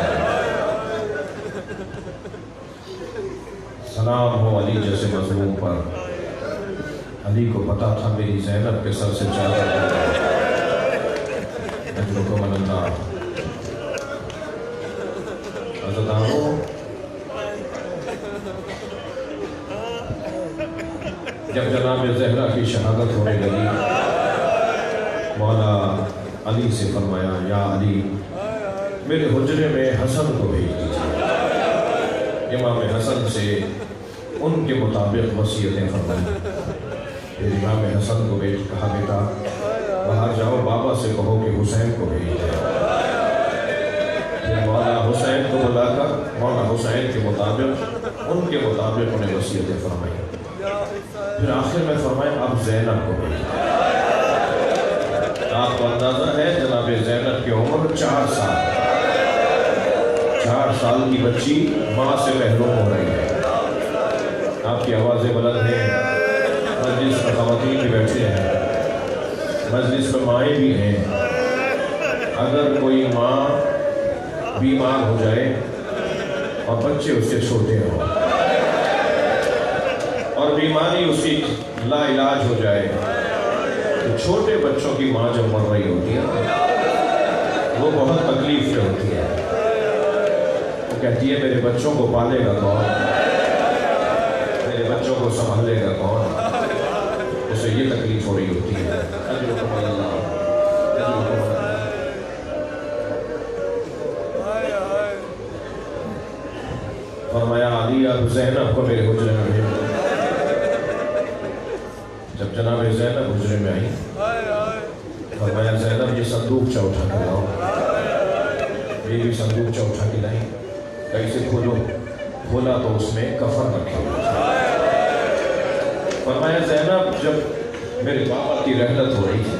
سلام ہو علی جیسے مظلوم پر. علی کو پتا تھا میری زینب کے سر سے چادر اجرکم اللہ. حضرت آنو جب جناب زہرا کی شہادت ہونے لگی, مولا علی سے فرمایا یا علی میرے حجرے میں حسن کو بھیج دیجیے. امام حسن سے ان کے مطابق وصیتیں فرمائیں. پھر امام حسن کو بھیج کہا بیٹا باہر جاؤ, بابا سے کہو کہ حسین کو بھیج دیں. پھر مولا حسین کو بلا کر مولا حسین کے مطابق ان کے مطابق انہیں وصیتیں فرمائیں. پھر آخر میں فرمائیں اب زینب کو بھیج دیں. آپ کو اندازہ ہے جناب زینب کی عمر 4 سال, 4 سال کی بچی ماں سے محروم ہو رہی ہے. آپ کی آوازیں بلند ہیں, مجلس میں خواتین بھی بیٹھے ہیں, مجلس میں مائیں بھی ہیں. اگر کوئی ماں بیمار ہو جائے اور بچے اس کے چھوٹے ہوں اور بیماری اس کی لا علاج ہو جائے تو چھوٹے بچوں کی ماں جب مر رہی ہوتی ہے وہ بہت تکلیف سے ہوتی ہے. وہ کہتی ہے میرے بچوں کو پالے گا کون, میرے بچوں کو سنبھالے گا کون. اسے یہ تکلیف ہو رہی ہوتی ہے. علی اب زینب کو میرے حجرے میں بھیج دو۔ جب جناب زینب حجرے میں آئی فرمایا زینب یہ صندوق اٹھا کے لاؤ۔ یہ بھی صندوق اٹھا کے لائی، کیسے کھولو؟ کھولا تو اس میں کفن رکھے ہوئے۔ فرمایا زینب جب میرے بابا کی رحلت ہو رہی تھی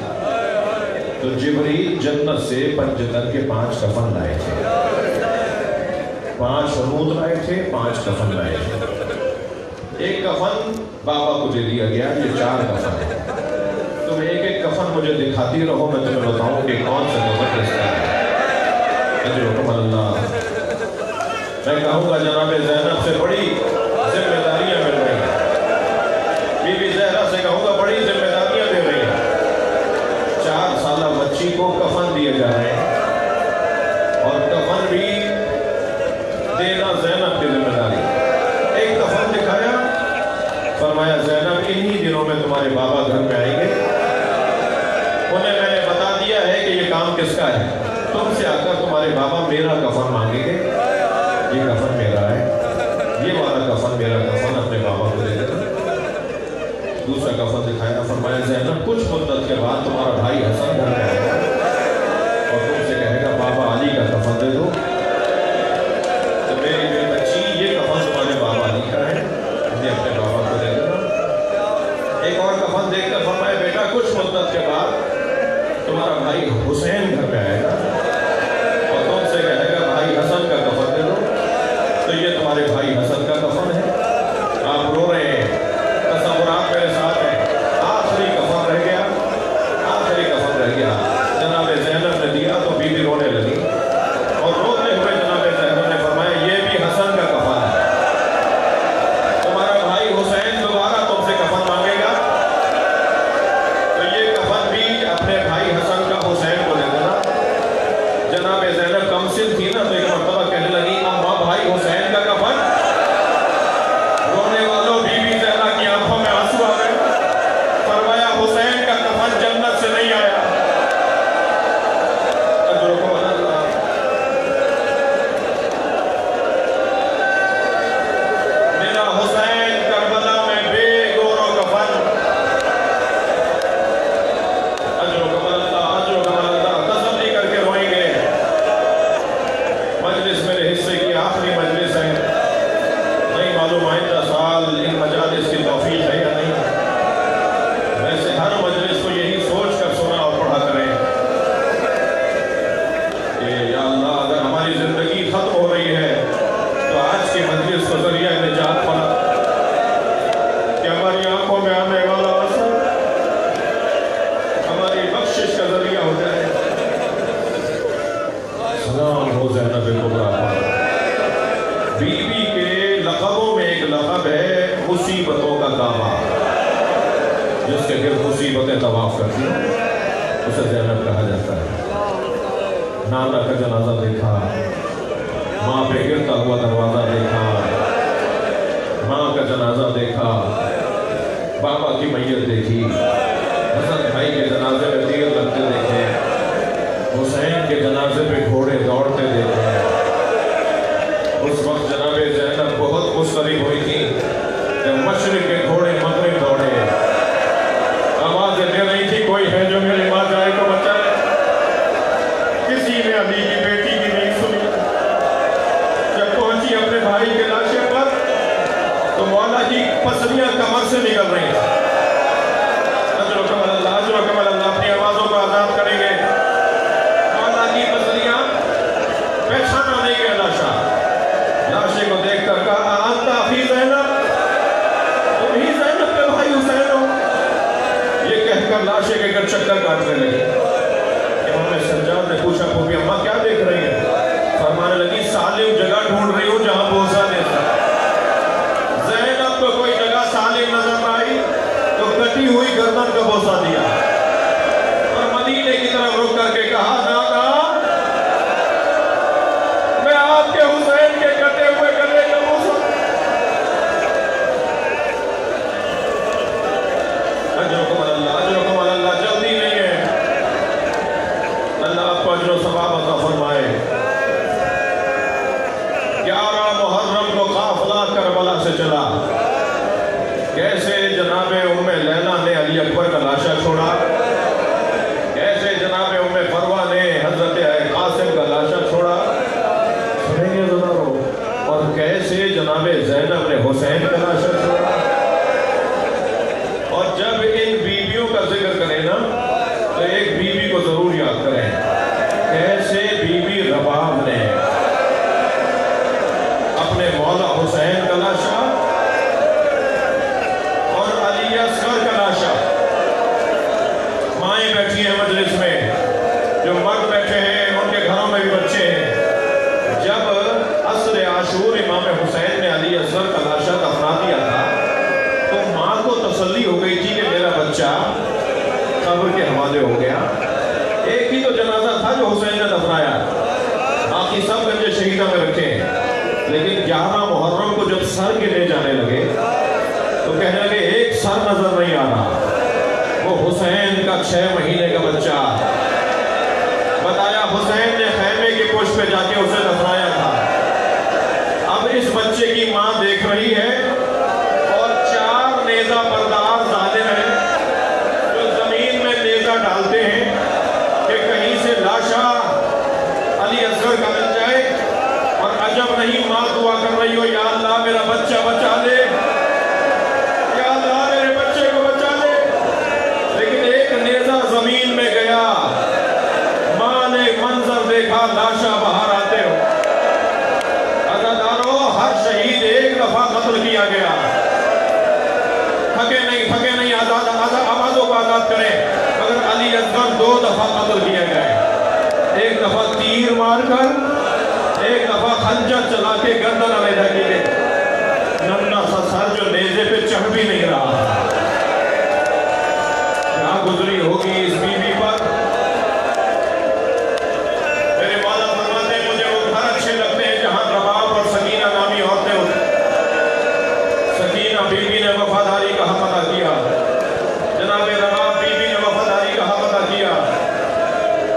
تو جبریل جنت سے پنجتن کے 5 کفن لائے تھے، 5 حنوط لائے تھے، 5 کفن لائے تھے۔ ایک کفن بابا کو دے دیا گیا، یہ 4 کفن ہے۔ تم ایک ایک کفن مجھے دکھاتی رہو، میں تمہیں بتاؤں کہ کون سا کفن کس کا ہے۔ اجرکم اللہ۔ میں کہوں گا جناب زینب سے بڑی ذمہ داریاں مل رہی ہیں، بی بی زہرا سے کہوں گا بڑی ذمہ داریاں دے رہی ہیں۔ 4 سالہ بچی کو کفن دیے جا رہے ہیں، اور کفن بھی دینا زینب کی ذمہ داری۔ ایک کفن دکھایا، فرمایا زینب انہی دنوں میں تمہارے بابا گھر میں آئیں گے، انہیں میں نے بتا دیا ہے کہ یہ کام کس کا ہے، تم سے آ کر تمہارے بابا میرا کفن مانگیں گے۔ یہ کفن میرا ہے، یہ والا کفن میرا کفن اپنے بابا کو دے دینا۔ دوسرا کفن دکھایا، فرمایا زینب کچھ مدت کے بعد تمہارا بھائی حسن گھر میں آئے گا اور تم سے کہے گا بابا علی کا کفن دے دو، تو میری بے بچی یہ کفن تمہارے بابا علی کا ہے، یہ اپنے بابا کو دے دینا۔ ایک اور کفن دیکھ کر فرمایا بیٹا کچھ مدت کے بعد تمہارا بھائی حسین گھر میں آئے گا اور تم سے کہے گا بھائی حسن کا کفن دے دو، تو یہ تمہارے بھائی حسن کا کفن ہے۔ آپ رو رہے ہیں، تصورات میرے ساتھ ہیں۔ آخری کفن رہ گیا، آخری کفن رہ گیا، جناب زینب نے دیا تو بی بی رونے لگی، اور روتے ہوئے جناب زینب نے فرمایا یہ بھی حسن کا کفن ہے، تمہارا بھائی حسین دوبارہ تم سے کفن مانگے گا تو یہ کفن بھی اپنے بھائی حسن کا حسین کو دے دینا۔ جناب زینب کمسن تھی نا، تو ایک مرتبہ کہنے لگی اماں بھائی حسین کا کفن؟ رونے والوں بی بی زہرا کی آنکھوں میں آنسو آ گئے، فرمایا حسین کا کفن جنت سے نہیں آیا۔ اجرکم اللہ۔ میرا حسین کربلا میں بے گور و کفن۔ اجرکم اللہ، اجرکم اللہ۔ تسلی کر کے روئیں گے، مجلس میرے حصے کی آخری مجلس ہے، نہیں معلوم آئندہ سال ان مجالس کی توفیق ہے یا نہیں، ویسے ہر مجلس کو یہی سوچ کر سنا اور پڑھا کریں کہ یا اللہ اگر ہماری زندگی ختم ہو رہی ہے تو آج کی مجلس کو ذریعہ نجات بنا، کہ ہماری آنکھوں میں آنے والا اثر ہماری بخشش کا ذریعہ ہو جائے۔ سلام ہو زینب کبریٰ پر۔ بی بی کے لقبوں میں ایک لقب ہے مصیبتوں کا دامہ، جس کے گرد مصیبتیں طواف کرتی ہیں اسے زینب کہا جاتا ہے۔ نانا کا جنازہ دیکھا، ماں پہ گرتا ہوا دروازہ دیکھا، ماں کا جنازہ دیکھا، بابا کی میت دیکھی، حسن بھائی کے جنازے میں تیر لگتے دیکھے، حسین کے جنازے پہ گھوڑے دوڑتے دیکھے۔ اس وقت جناب زینب بہت مضطرب ہوئی تھی جب مشرق کے گھوڑے مغرب دوڑے، آوازیں دے رہی تھی کوئی ہے جو میرے ماں جائے کو بچائے۔ کسی نے علی کی بیٹی کی نہیں سنی، جب پہنچی اپنے بھائی کے لاشے پر تو مولا کی پسلیاں کمر سے نکل رہی ہیں۔ اجرکم اللہ، اجرکم اللہ، اپنی آوازوں کو آزاد کریں گے۔ مولا کی پسلیاں پہچانا نہیں گیا لاشا، لاشے کو دیکھ کر کہا انت اخی زینب، تم ہی زینب کے بھائی حسین ہو۔ یہ کہہ کر لاشے کے گھر چکر کاٹنے لگی۔ امام سجاد نے پوچھا پھوپھی اماں کیا دیکھ رہی ہیں؟ فرمانے لگی سالم جگہ ڈھونڈ رہی ہوں جہاں بوسہ دے سکے۔ زینب کو کوئی جگہ سالم نظر آئی تو کٹی ہوئی گردن کا بوسہ دیا اور مدینے کی طرف رک کر کے کہا نانا میں آپ کے حسین کے کٹے ہوئے گلے کا بوسہ۔ اجرکم اللہ، اجرکم اللہ، جلدی نہیں ہے، اللہ آپ کو اجر و ثواب عطا فرمائے۔ 11 محرم کو قافلہ کر چلا. کیسے جناب ام لیلا نے علی اکبر کا لاشا چھوڑا, کیسے جناب ام فروہ نے حضرت قاسم کا لاشا چھوڑا, سنیں گے ہزاروں, اور کیسے جناب زینب نے حسین کا لاشا چھوڑا. اور جب ان بیویوں کا ذکر کریں نا تو ایک بیوی کو ضرور یاد کریں, کیسے بی بی رباب نے اپنے مولا حسین کا لاشا اور علی اصغر کا لاشا, مائیں بیٹھی ہیں مجلس میں, جو مرد بیٹھے ہیں ان کے گھروں میں بھی بچے ہیں, جب عصر عاشور امام حسین نے علی اصغر کا لاشا دفنا دیا تھا تو ماں کو تسلی ہو گئی تھی کہ میرا بچہ قبر کے حوالے ہو گیا. ایک ہی تو جنازہ تھا جو حسین نے دفنایا, باقی سب گنجے شہیدہ میں رکھے ہیں. لیکن 11 محرم کو جب سر گنے جانے لگے تو کہنے لگے ایک سر نظر نہیں آ رہا, وہ حسین کا 6 مہینے کا بچہ. بتایا حسین نے خیمے کے پشت پہ جا کے اسے دفنایا تھا. اب اس بچے کی ماں دیکھ رہی ہے اور 4 نیزہ بردار ظالم ہیں جو زمین میں نیزہ ڈالتے ہیں کہ کہیں سے لاشا علی اصغر کا مل جائے, اور عجب نہیں ماں دعا کر رہی ہو, یا اللہ میرا بچہ بچا دے, یا اللہ میرے بچے کو بچا دے. لیکن ایک نیزہ زمین میں گیا, ماں نے منظر دیکھا لاشا باہر آتے ہو. عزادارو, ہر شہید ایک دفعہ قتل کیا گیا, تھکے نہیں, آبادوں کو آزاد کریں, مگر علی اصغر 2 دفعہ قتل کیے گئے. ایک دفعہ تیر مار کر, ایک دفعہ خنجر چلا کے گردن علیحدہ کی گئی. ننھا سا سر جو نیزے پہ چڑھ بھی نہیں رہا. کیا گزری ہوگی اس بیوی پر. میرے مولا فرماتے ہیں مجھے وہ گھر اچھے لگتے ہیں جہاں رباب اور سکینہ نامی عورتیں ہوتی. سکینہ بیوی نے وفاداری کا حق ادا کیا, جناب رباب بیوی نے وفاداری کا حق ادا کیا.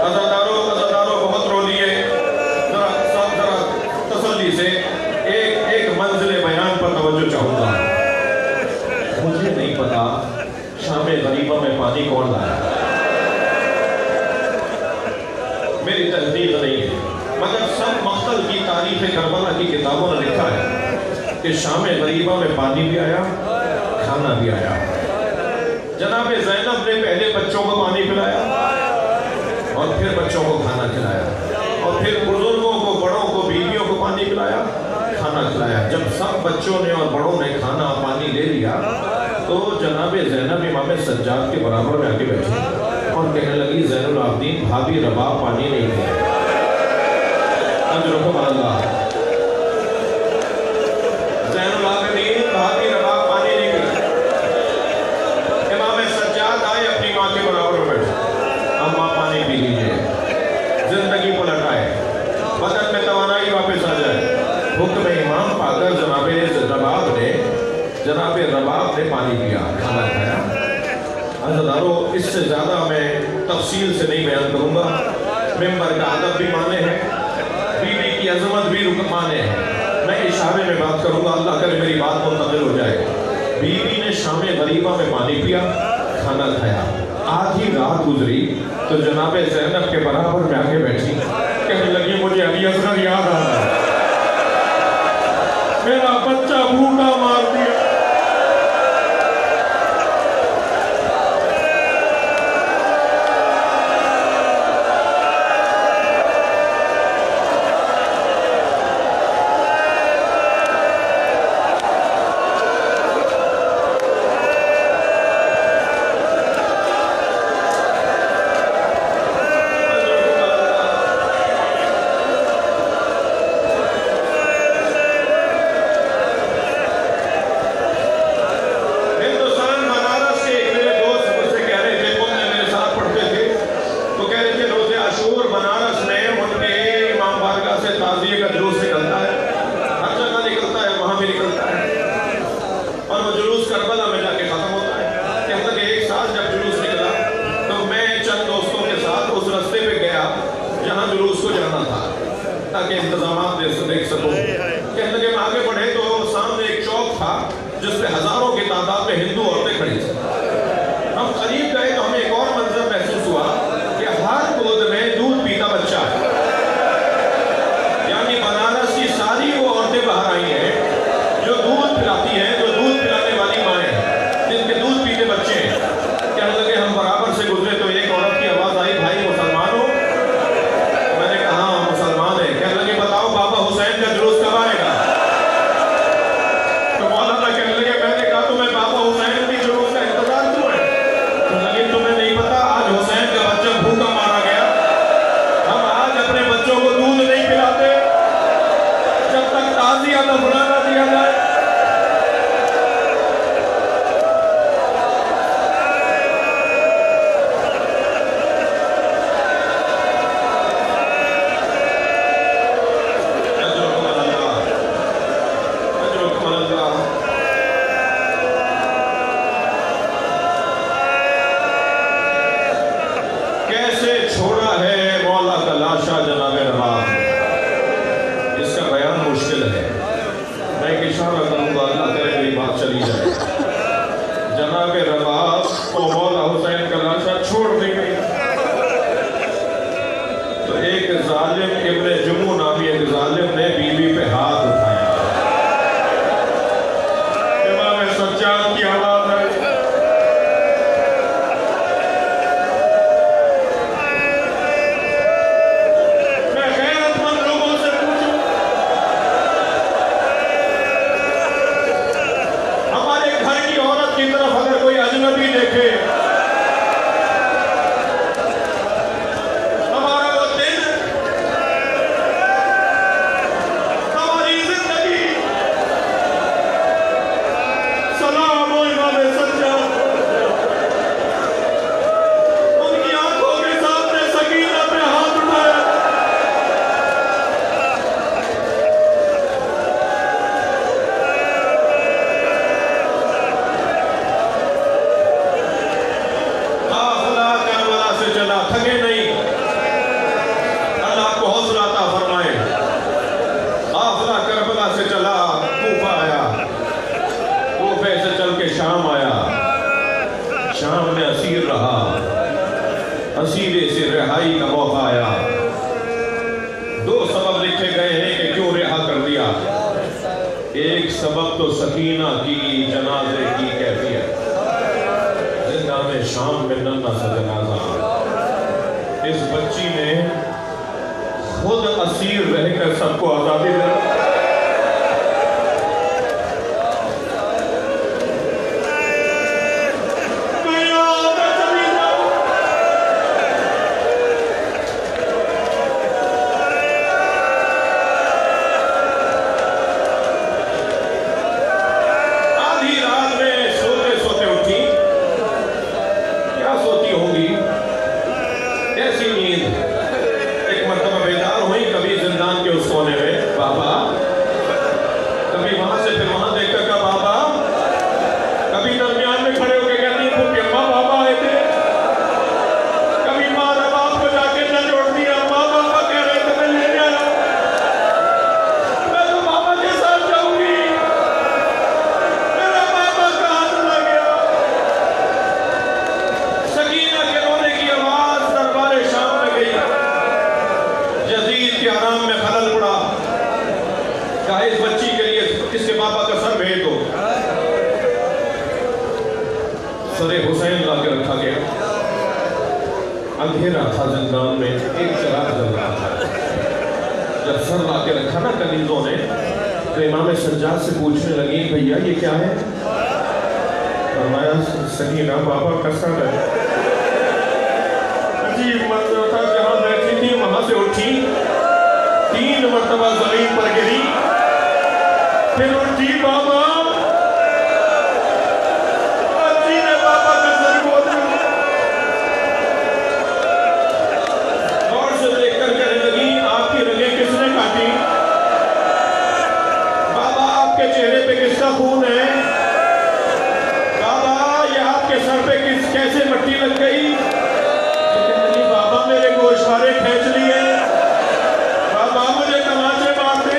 عزاداروں بہت رو لیے. ذرا تسلی سے ایک منزل بیان پر توجہ چاہوں گا. مجھے نہیں پتا شام غریبہ میں پانی کون لایا, میری تصدیق نہیں ہے, مگر سب مقتل کی تاریخ کربلا کی کتابوں نے لکھا ہے کہ شام غریبہ میں پانی بھی آیا, کھانا بھی آیا. جناب زینب نے پہلے بچوں کو پانی پلایا اور پھر بچوں کو کھانا کھلایا, اور پھر بزرگوں کو, بڑوں کو, بیویوں کو پانی پلایا, کھانا کھلایا. جب سب بچوں نے اور بڑوں نے کھانا پانی لے لیا تو جناب زینب امام سجاد کے برابر میں آگے بیٹھی اور کہنے لگی زین العابدین بھابی رباب پانی نہیں دے. اجرکم اللہ. زین العابدین بھابی رباب پانی نہیں دے. امام سجاد آئے اپنی ماں کے برابر میں بیٹھے, اماں پانی پی لیجئے, زندگی کو لٹائے, بدن میں توانائی واپس آ جائے. حکم امام پا کر جناب رباب نے پانی پیا, کھانا کھایا. عزادارو, اس سے زیادہ میں تفصیل سے نہیں بیان کروں گا. ممبر کا ادب بھی مانے ہیں, بیوی کی عظمت بھی مانے ہیں. میں اشارے میں بات کروں گا, اللہ کرے میری بات منتقل ہو جائے. بیوی نے شام غریبہ میں پانی پیا, کھانا کھایا. آدھی رات گزری تو جناب زینب کے برابر میں آگے بیٹھی, کہنے لگی مجھے علی اصغر یاد آ رہا ہے, میرا بچہ بھوکا مار دیا. کہنے لگے آگے بڑھے تو سامنے ایک چوک تھا جس پہ ہزاروں کی تعداد میں ہندو عورتیں کھڑی تھیں. ہم قریب گئے تو ہمیں ایک اور منظر محسوس ہوا کہ ہر گود میں دودھ پیتا بچہ ہے. یعنی بنارس کی ساری وہ عورتیں باہر آئی ہیں جو دودھ پلاتی ہیں, جو دودھ پلانے والی مائیں ہیں, جن کے دودھ پیتے بچے ہیں. کہنے لگے ہم برابر سے گزرے تو ایک عورت کی آواز آئی, بھائی مسلمان ہو؟ میں نے کہا ہاں مسلمان ہے. کہنے لگے بتاؤ بابا حسین کا جلوس کب آئے گا؟ تو مولانا کہنے لگے میں نے کہا تمہیں بابا حسین کی جلوس کا انتظار کیوں ہے؟ کہنے لگے تمہیں نہیں پتا آج حسین کا بچہ بھوکا مارا گیا. ہم آج اپنے بچوں کو دودھ نہیں پلاتے جب تک تعزیہ نہ بلانا دیا جائے. کیسے چھوڑا ہے مولا کا لاشا جناب رباب, اس کا بیان مشکل ہے. میں ایک اشارہ کروں گا, اللہ کرے میری بات چلی جائے. جناب رباب کو مولا حسین کا لاشا چھوڑ دی گئی تو ایک ظالم ابن جمو نامی ایک ظالم نے بیوی پہ ہاتھ اٹھایا. امام سجاد کی آواز ہے, اجنبی دیکھے ہمارا وہ دن, ہماری زندگی. سلام ہو امام سجاد, ان کی آنکھوں کے سامنے سکینہ پہ ہاتھ اٹھایا. تھکے نہیں, اللہ آپ کو حوصلہ عطا فرمائے. قافلہ کربلا سے چلا کوفہ آیا, کوفے سے چل کے شام آیا, شام میں اسیر رہا, اسیرے سے رہائی کا موقع آیا. دو سبب لکھے گئے ہیں کہ کیوں رہا کر دیا. ایک سبب تو سکینہ کی جنازے کی کیفیت, زندان شام میں ننھا سا جنازہ. اس بچی نے خود اسیر رہ کر سب کو آزادی دے. آدھی رات میں سوتے سوتے اٹھی, کیا سوتی ہوگی, ایسی نیند. ایک مرتبہ بیدار ہوئی, کبھی زندان کے اس کونے میں بابا, کبھی وہاں سے پھر وہاں دیکھ کر کہا بابا, کبھی درمیان میں کھڑے ہو کے کہتی ہیں پھوپھی اماں بابا آئے تھے, کبھی ماں رباب کو جا کے نہ جوڑ دیا, ماں بابا کہہ رہے تھے میں لینے آیا, میں تو بابا کے ساتھ جاؤں گی, میرا بابا کا ہاتھ نہ گیا. سکینہ کے رونے کی آواز دربار شام میں گئی. یزید کے آرام میں خلل پڑا, کہا اس بچی کے لیے اس کے بابا کا سر بھیج دو. سر حسین لا کے رکھا گیا. اندھیرا تھا زندان میں, ایک چراغ جل رہا تھا. جب سر لا کے رکھا نا کنیزوں نے تو امام سجاد سے پوچھنے لگی بھیا یہ کیا ہے؟ فرمایا سکینہ بابا کا سر ہے. عجیب منظر تھا, جہاں بیٹھی تھی وہاں سے اٹھی, 3 مرتبہ زمین پر گری, پھر اٹھی بابا, بچی نے بابا کا سر گود لیا. غور سے دیکھ کر کہنے لگی آپ کی رگیں کس نے کاٹی؟ بابا آپ کے چہرے پہ کس کا خون ہے؟ بابا یہ آپ کے سر پہ کیسے مٹی لگ گئی؟ بابا میرے گوشوارے کھینچ لیے, بابا مجھے تماچے مارتے,